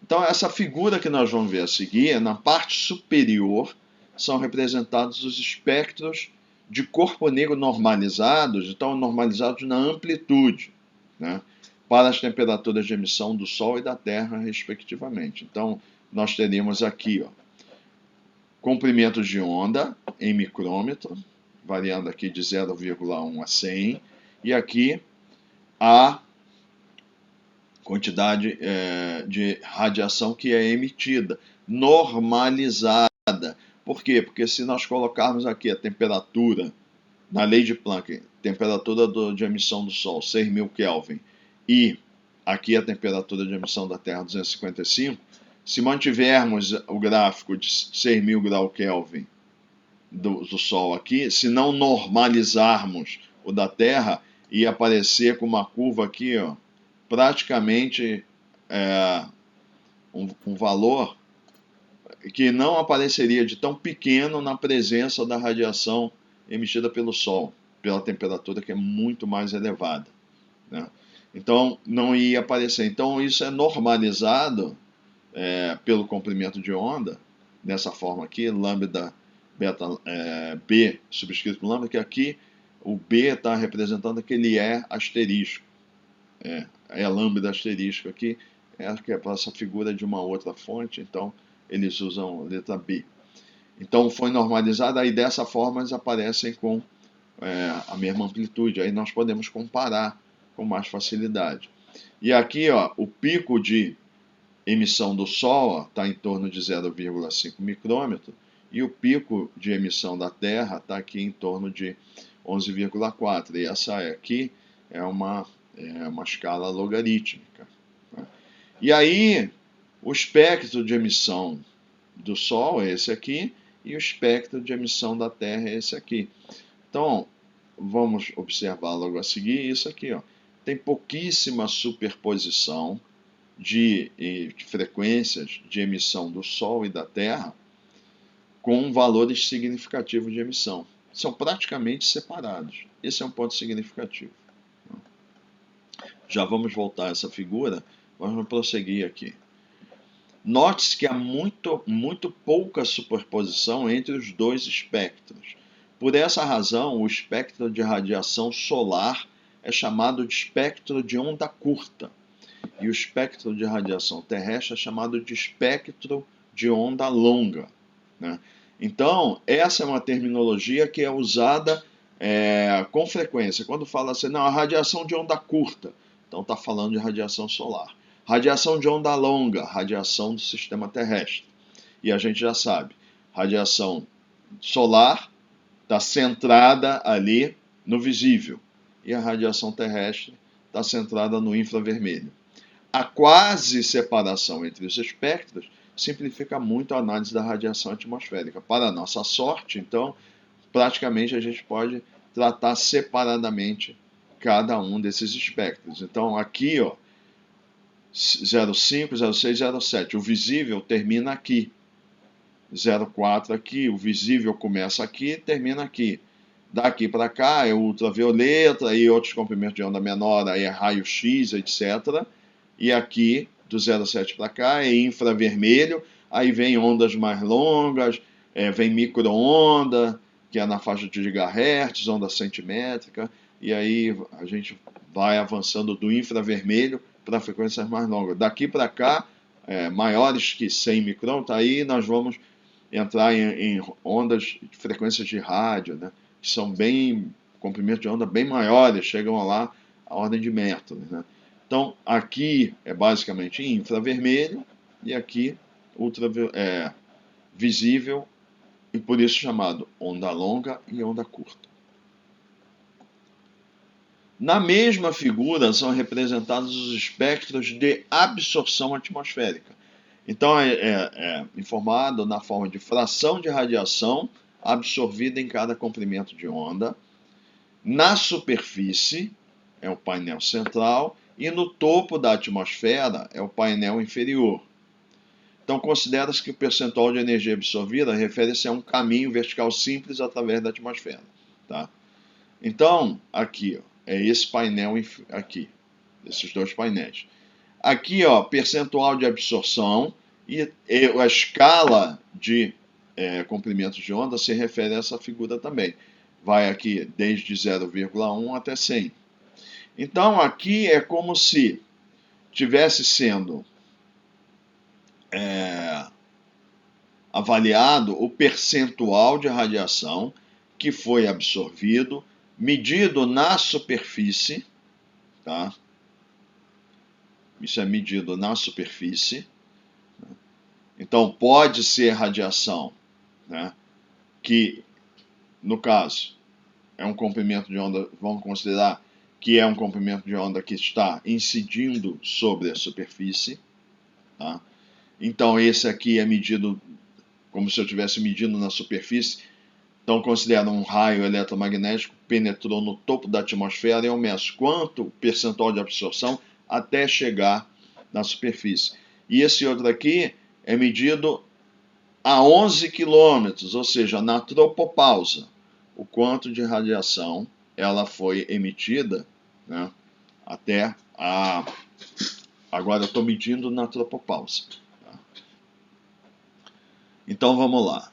Então, essa figura que nós vamos ver a seguir, na parte superior, são representados os espectros de corpo negro normalizados, então normalizados na amplitude. Né? para as temperaturas de emissão do Sol e da Terra, respectivamente. Então, nós teríamos aqui, ó, comprimentos de onda em micrômetro, variando aqui de 0,1 a 100, e aqui a quantidade de radiação que é emitida, normalizada. Por quê? Porque se nós colocarmos aqui a temperatura, na lei de Planck, temperatura de emissão do Sol, 6.000 Kelvin, e aqui a temperatura de emissão da Terra, 255, se mantivermos o gráfico de 6.000 graus Kelvin do Sol aqui, se não normalizarmos o da Terra, ia aparecer com uma curva aqui, ó, praticamente um valor que não apareceria de tão pequeno na presença da radiação emitida pelo Sol, pela temperatura que é muito mais elevada, né? Então, não ia aparecer. Então, isso é normalizado pelo comprimento de onda, dessa forma aqui, lambda beta, B subscrito por lambda, que aqui o B está representando aquele E asterisco. É lambda asterisco aqui, que é para essa figura de uma outra fonte, então eles usam a letra B. Então foi normalizado, aí dessa forma eles aparecem com a mesma amplitude, aí nós podemos comparar com mais facilidade. E aqui, ó, o pico de emissão do Sol está em torno de 0,5 micrômetro, e o pico de emissão da Terra está aqui em torno de 11,4. E essa aqui é uma escala logarítmica. E aí, o espectro de emissão do Sol é esse aqui, e o espectro de emissão da Terra é esse aqui. Então, vamos observar logo a seguir isso aqui, ó. Tem pouquíssima superposição de frequências de emissão do Sol e da Terra com valores significativos de emissão. São praticamente separados. Esse é um ponto significativo. Já vamos voltar a essa figura, mas vamos prosseguir aqui. Note-se que há muito pouca superposição entre os dois espectros. Por essa razão, o espectro de radiação solar é chamado de espectro de onda curta, e o espectro de radiação terrestre é chamado de espectro de onda longa, né? Então, essa é uma terminologia que é usada com frequência. Quando fala assim, não, a radiação de onda curta, então está falando de radiação solar. Radiação de onda longa, radiação do sistema terrestre. E a gente já sabe, radiação solar está centrada ali no visível, e a radiação terrestre está centrada no infravermelho. A quase separação entre os espectros simplifica muito a análise da radiação atmosférica. Para a nossa sorte, então, praticamente a gente pode tratar separadamente cada um desses espectros. Então, aqui, ó, 05, 06, 07, o visível termina aqui. 04 aqui, o visível começa aqui e termina aqui. Daqui para cá é ultravioleta, aí outros comprimentos de onda menor, aí é raio-x, etc. E aqui, do 07 para cá, é infravermelho, aí vem ondas mais longas, vem micro-onda, que é na faixa de gigahertz, onda centimétrica, e aí a gente vai avançando do infravermelho para frequências mais longas. Daqui para cá, maiores que 100 microns, aí nós vamos entrar em ondas, frequências de rádio, né, que são comprimentos de onda bem maiores, chegam lá a ordem de metros, né? Então, aqui é basicamente infravermelho e aqui visível, e por isso chamado onda longa e onda curta. Na mesma figura são representados os espectros de absorção atmosférica. Então, é informado na forma de fração de radiação absorvida em cada comprimento de onda. Na superfície, é o painel central, e no topo da atmosfera é o painel inferior. Então, considera-se que o percentual de energia absorvida refere-se a um caminho vertical simples através da atmosfera. Tá? Então, aqui, ó, é esse painel aqui, esses dois painéis. Aqui, ó, percentual de absorção, e a escala de comprimentos de onda se refere a essa figura também. Vai aqui desde 0,1 até 100. Então aqui é como se tivesse sendo avaliado o percentual de radiação que foi absorvido, medido na superfície, tá? Isso é medido na superfície. Então pode ser radiação, né, que no caso é um comprimento de onda, vamos considerar que é um comprimento de onda que está incidindo sobre a superfície, tá? Então esse aqui é medido como se eu estivesse medindo na superfície. Então considera um raio eletromagnético penetrou no topo da atmosfera e eu meço quanto percentual de absorção até chegar na superfície. E esse outro aqui é medido a 11 quilômetros, ou seja, na tropopausa, o quanto de radiação ela foi emitida, né, até a... Agora eu estou medindo na tropopausa. Tá? Então vamos lá.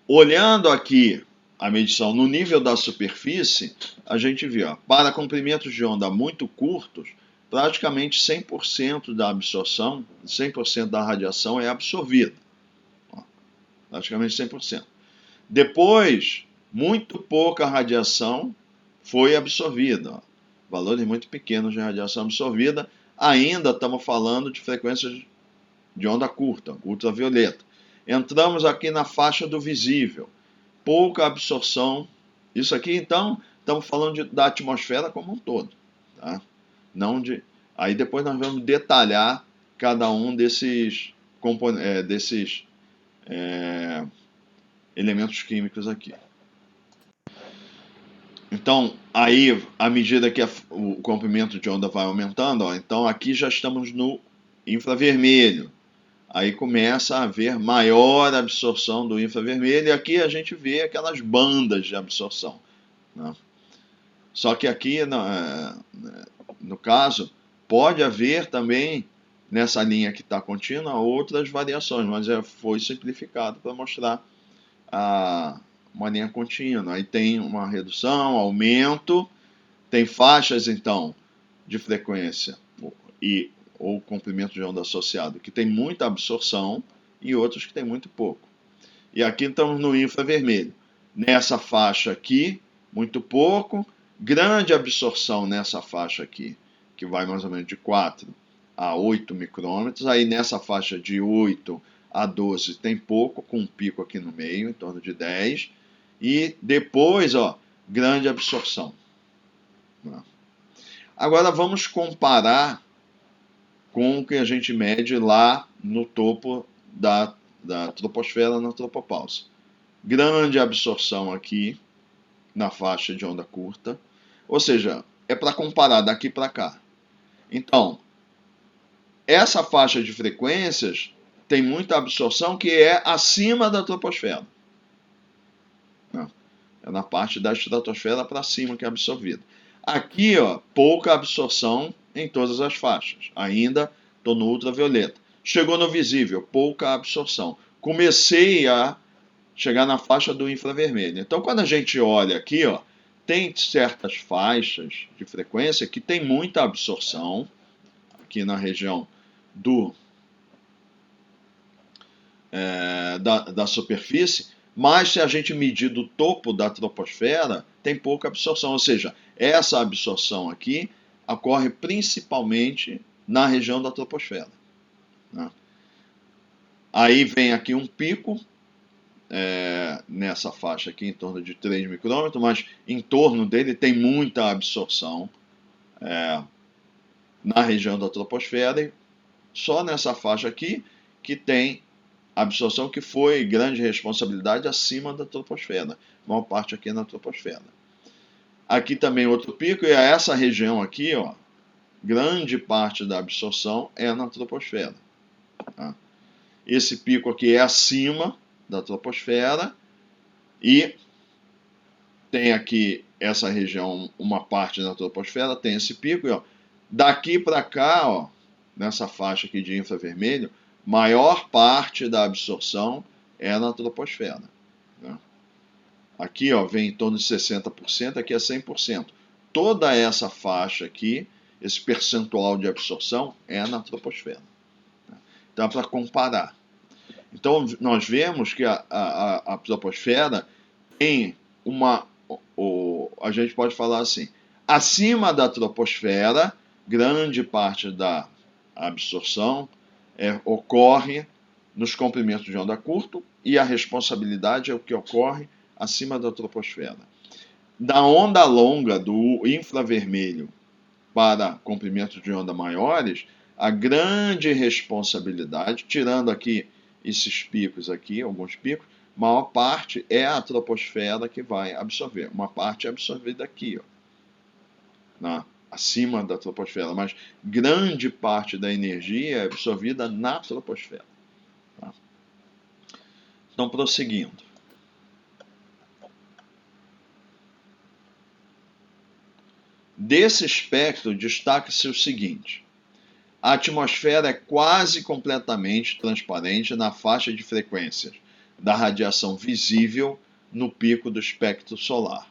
Olhando aqui a medição no nível da superfície, a gente vê, ó, para comprimentos de onda muito curtos, praticamente 100% da absorção, 100% da radiação é absorvida. Ó, praticamente 100%. Depois, muito pouca radiação foi absorvida. Ó, valores muito pequenos de radiação absorvida. Ainda estamos falando de frequências de onda curta, ultravioleta. Entramos aqui na faixa do visível. Pouca absorção. Isso aqui, então, estamos falando da atmosfera como um todo. Tá? Não de... Aí depois nós vamos detalhar cada um desses, elementos químicos aqui. Então, aí, à medida que o comprimento de onda vai aumentando, ó, então aqui já estamos no infravermelho. Aí começa a haver maior absorção do infravermelho, e aqui a gente vê aquelas bandas de absorção, né? Só que aqui, no caso, pode haver também, nessa linha que está contínua, outras variações, mas foi simplificado para mostrar uma linha contínua. Aí tem uma redução, aumento, tem faixas, então, de frequência ou comprimento de onda associado, que tem muita absorção, e outros que tem muito pouco. E aqui estamos no infravermelho. Nessa faixa aqui, muito pouco, grande absorção nessa faixa aqui, que vai mais ou menos de 4 a 8 micrômetros. Aí nessa faixa de 8 a 12 tem pouco, com um pico aqui no meio, em torno de 10. E depois, ó, grande absorção. Agora vamos comparar com o que a gente mede lá no topo da troposfera, na tropopausa. Grande absorção aqui na faixa de onda curta, ou seja, é para comparar daqui para cá. Então, essa faixa de frequências tem muita absorção que é acima da troposfera. É na parte da estratosfera para cima que é absorvida. Aqui, ó, pouca absorção em todas as faixas. Ainda estou no ultravioleta. Chegou no visível, pouca absorção. Comecei a chegar na faixa do infravermelho. Então, quando a gente olha aqui, ó, tem certas faixas de frequência que tem muita absorção, aqui na região da superfície, mas se a gente medir do topo da troposfera, tem pouca absorção. Ou seja, essa absorção aqui ocorre principalmente na região da troposfera, né? Aí vem aqui um pico, nessa faixa aqui, em torno de 3 micrômetros, mas em torno dele tem muita absorção na região da troposfera, e só nessa faixa aqui que tem absorção que foi grande responsabilidade acima da troposfera. A maior parte aqui é na troposfera. Aqui também outro pico, e essa região aqui, ó, grande parte da absorção é na troposfera. Tá? Esse pico aqui é acima da troposfera, e tem aqui essa região, uma parte da troposfera, tem esse pico, e ó, daqui para cá, ó, nessa faixa aqui de infravermelho, maior parte da absorção é na troposfera, né? Aqui, ó, vem em torno de 60%, aqui é 100%. toda essa faixa aqui, esse percentual de absorção, é na troposfera. Então, é para comparar. Então, nós vemos que a troposfera tem a gente pode falar assim, acima da troposfera, grande parte da absorção ocorre nos comprimentos de onda curto, e a responsabilidade é o que ocorre acima da troposfera. Da onda longa, do infravermelho, para comprimentos de onda maiores, a grande responsabilidade, tirando aqui esses picos aqui, alguns picos, maior parte é a troposfera que vai absorver. Uma parte é absorvida aqui, ó, acima da troposfera, mas grande parte da energia é absorvida na troposfera. Tá? Então, prosseguindo. Desse espectro, destaca-se o seguinte: a atmosfera é quase completamente transparente na faixa de frequências da radiação visível no pico do espectro solar.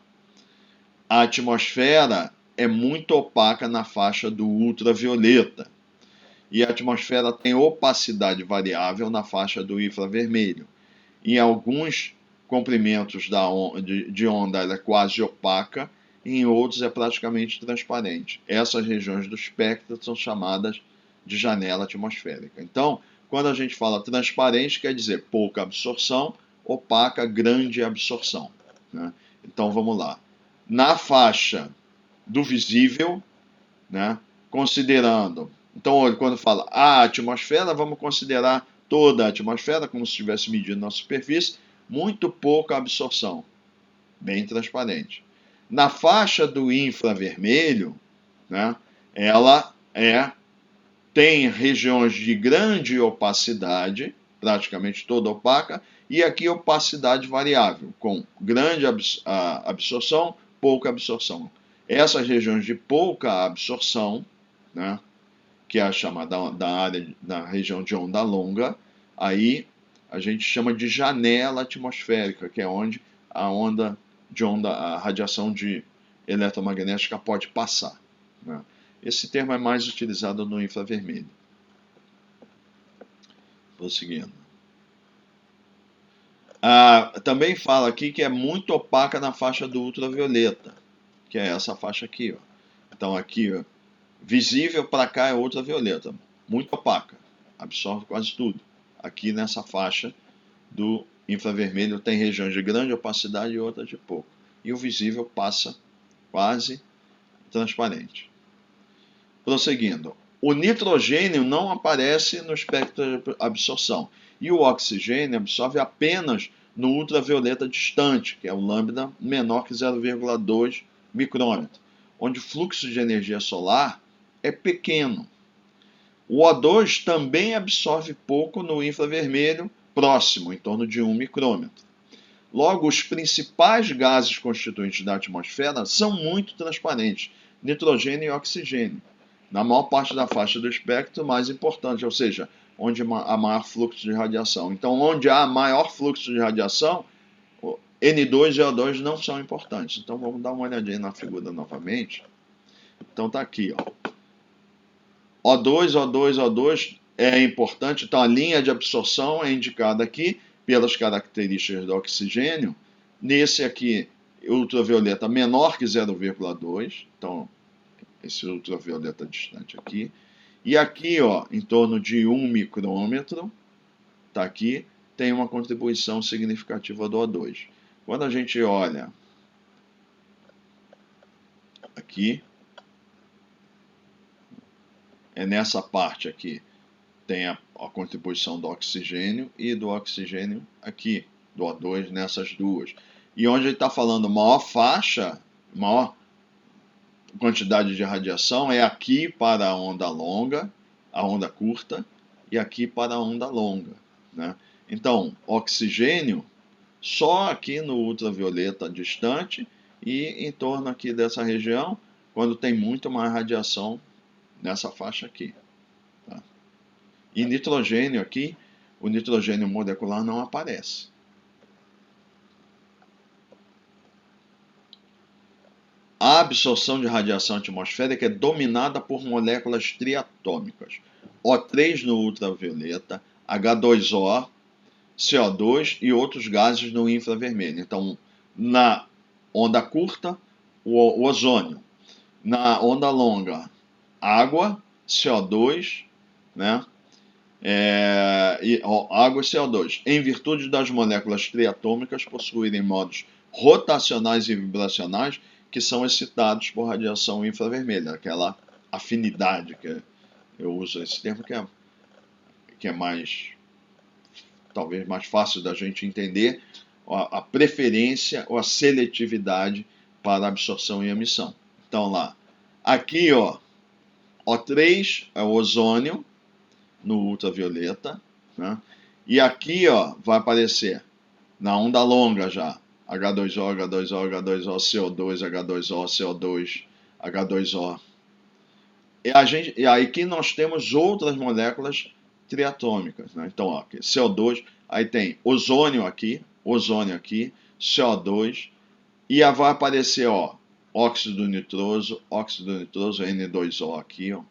A atmosfera é muito opaca na faixa do ultravioleta, e a atmosfera tem opacidade variável na faixa do infravermelho. Em alguns comprimentos de onda ela é quase opaca, e em outros é praticamente transparente. Essas regiões do espectro são chamadas de janela atmosférica. Então, quando a gente fala transparente, quer dizer pouca absorção, opaca, grande absorção. Né? Então, vamos lá. Na faixa do visível, né, considerando... Então, quando fala a atmosfera, vamos considerar toda a atmosfera, como se estivesse medindo na superfície, muito pouca absorção, bem transparente. Na faixa do infravermelho, né, ela tem regiões de grande opacidade, praticamente toda opaca, e aqui opacidade variável, com grande absorção, pouca absorção. Essas regiões de pouca absorção, né, que é a chamada da área da região de onda longa, aí a gente chama de janela atmosférica, que é onde a radiação eletromagnética pode passar. Né? Esse termo é mais utilizado no infravermelho. Prosseguindo. Também fala aqui que é muito opaca na faixa do ultravioleta, que é essa faixa aqui. Ó. Então aqui, ó, visível para cá é ultravioleta, muito opaca, absorve quase tudo. Aqui nessa faixa do infravermelho tem regiões de grande opacidade e outras de pouco. E o visível passa quase transparente. Prosseguindo. O nitrogênio não aparece no espectro de absorção. E o oxigênio absorve apenas no ultravioleta distante, que é o lambda menor que 0,2 micrômetro, onde o fluxo de energia solar é pequeno. O O2 também absorve pouco no infravermelho próximo, em torno de 1 micrômetro. Logo, os principais gases constituintes da atmosfera são muito transparentes, nitrogênio e oxigênio, na maior parte da faixa do espectro mais importante, ou seja, onde há maior fluxo de radiação. Então, onde há maior fluxo de radiação, N2 e O2 não são importantes. Então, vamos dar uma olhadinha na figura novamente. Então, está aqui, ó. O2, O2, O2 é importante. Então, a linha de absorção é indicada aqui pelas características do oxigênio. Nesse aqui, ultravioleta menor que 0,2. Então, esse ultravioleta distante aqui. E aqui, ó, em torno de 1 micrômetro, tá aqui, tem uma contribuição significativa do O2. Quando a gente olha aqui, é nessa parte aqui, tem a contribuição do oxigênio e do oxigênio aqui, do O2 nessas duas. E onde ele está falando maior faixa, maior quantidade de radiação é aqui para a onda longa, a onda curta, e aqui para a onda longa. Né? Então, oxigênio só aqui no ultravioleta distante e em torno aqui dessa região, quando tem muito mais radiação nessa faixa aqui. Tá? E nitrogênio aqui, o nitrogênio molecular não aparece. a absorção de radiação atmosférica é dominada por moléculas triatômicas. O3 no ultravioleta, H2O, CO2 e outros gases no infravermelho. Então, na onda curta, o ozônio. Na onda longa, água, CO2, né? Água e CO2. Em virtude das moléculas triatômicas possuírem modos rotacionais e vibracionais que são excitados por radiação infravermelha, aquela afinidade que eu uso esse termo que é mais, talvez mais fácil da gente entender, a preferência ou a seletividade para absorção e emissão. Então lá, aqui ó, O3 é o ozônio no ultravioleta, né? E aqui ó, vai aparecer na onda longa já, H2O, H2O, H2O, CO2, H2O, CO2, H2O. E aí aqui nós temos outras moléculas triatômicas, né? Então, ó, aqui, CO2, aí tem ozônio aqui, CO2, e vai aparecer, ó, óxido nitroso, N2O aqui, ó.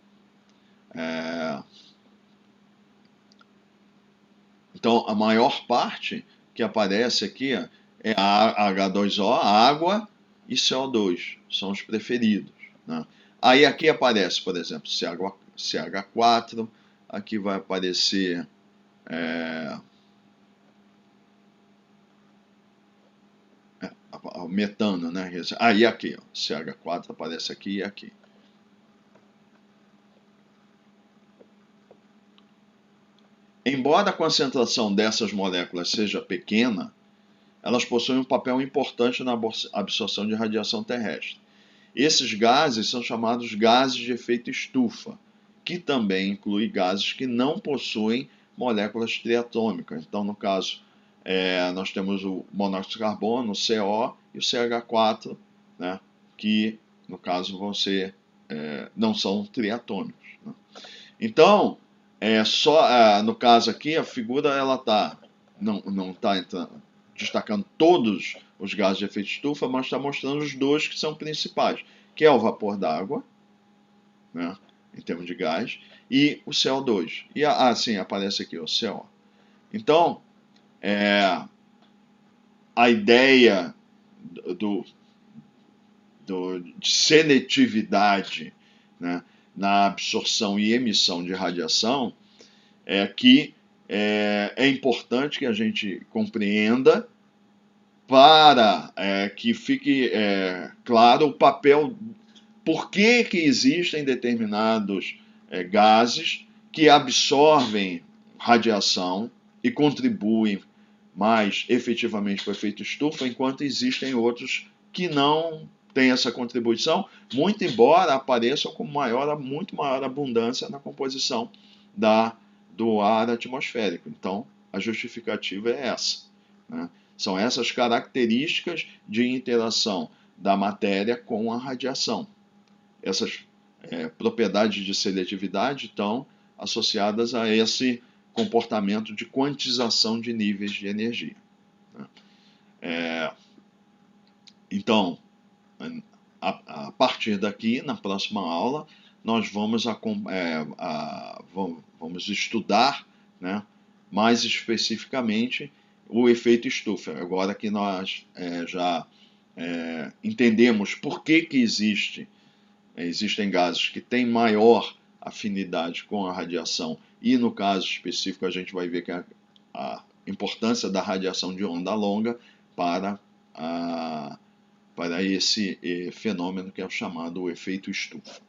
Então, a maior parte que aparece aqui ó, é a H2O, água e CO2, são os preferidos, né? Aí aqui aparece, por exemplo, CH4, aqui vai aparecer o metano, né? Aí aqui, ó, CH4 aparece aqui e aqui. Embora a concentração dessas moléculas seja pequena, elas possuem um papel importante na absorção de radiação terrestre. Esses gases são chamados gases de efeito estufa, que também inclui gases que não possuem moléculas triatômicas. Então, no caso, nós temos o monóxido de carbono, o CO e o CH4, né, que, no caso, não são triatômicos, né? Então, no caso aqui, a figura ela não está destacando todos os gases de efeito estufa, mas está mostrando os dois que são principais, que é o vapor d'água, né, em termos de gás, e o CO2. E sim, aparece aqui o CO. Então, a ideia de seletividade, né, na absorção e emissão de radiação é que é importante que a gente compreenda para que fique claro o papel, por que existem determinados gases que absorvem radiação e contribuem mais efetivamente para o efeito estufa, enquanto existem outros que não têm essa contribuição, muito embora apareçam com muito maior abundância na composição do ar atmosférico. Então, a justificativa é essa, né? São essas características de interação da matéria com a radiação. Essas propriedades de seletividade estão associadas a esse comportamento de quantização de níveis de energia, né? Então, a partir daqui, na próxima aula, nós vamos estudar, né, mais especificamente o efeito estufa. Agora que nós já entendemos por que existem gases que têm maior afinidade com a radiação, e no caso específico a gente vai ver que a importância da radiação de onda longa para esse fenômeno que é o chamado efeito estufa.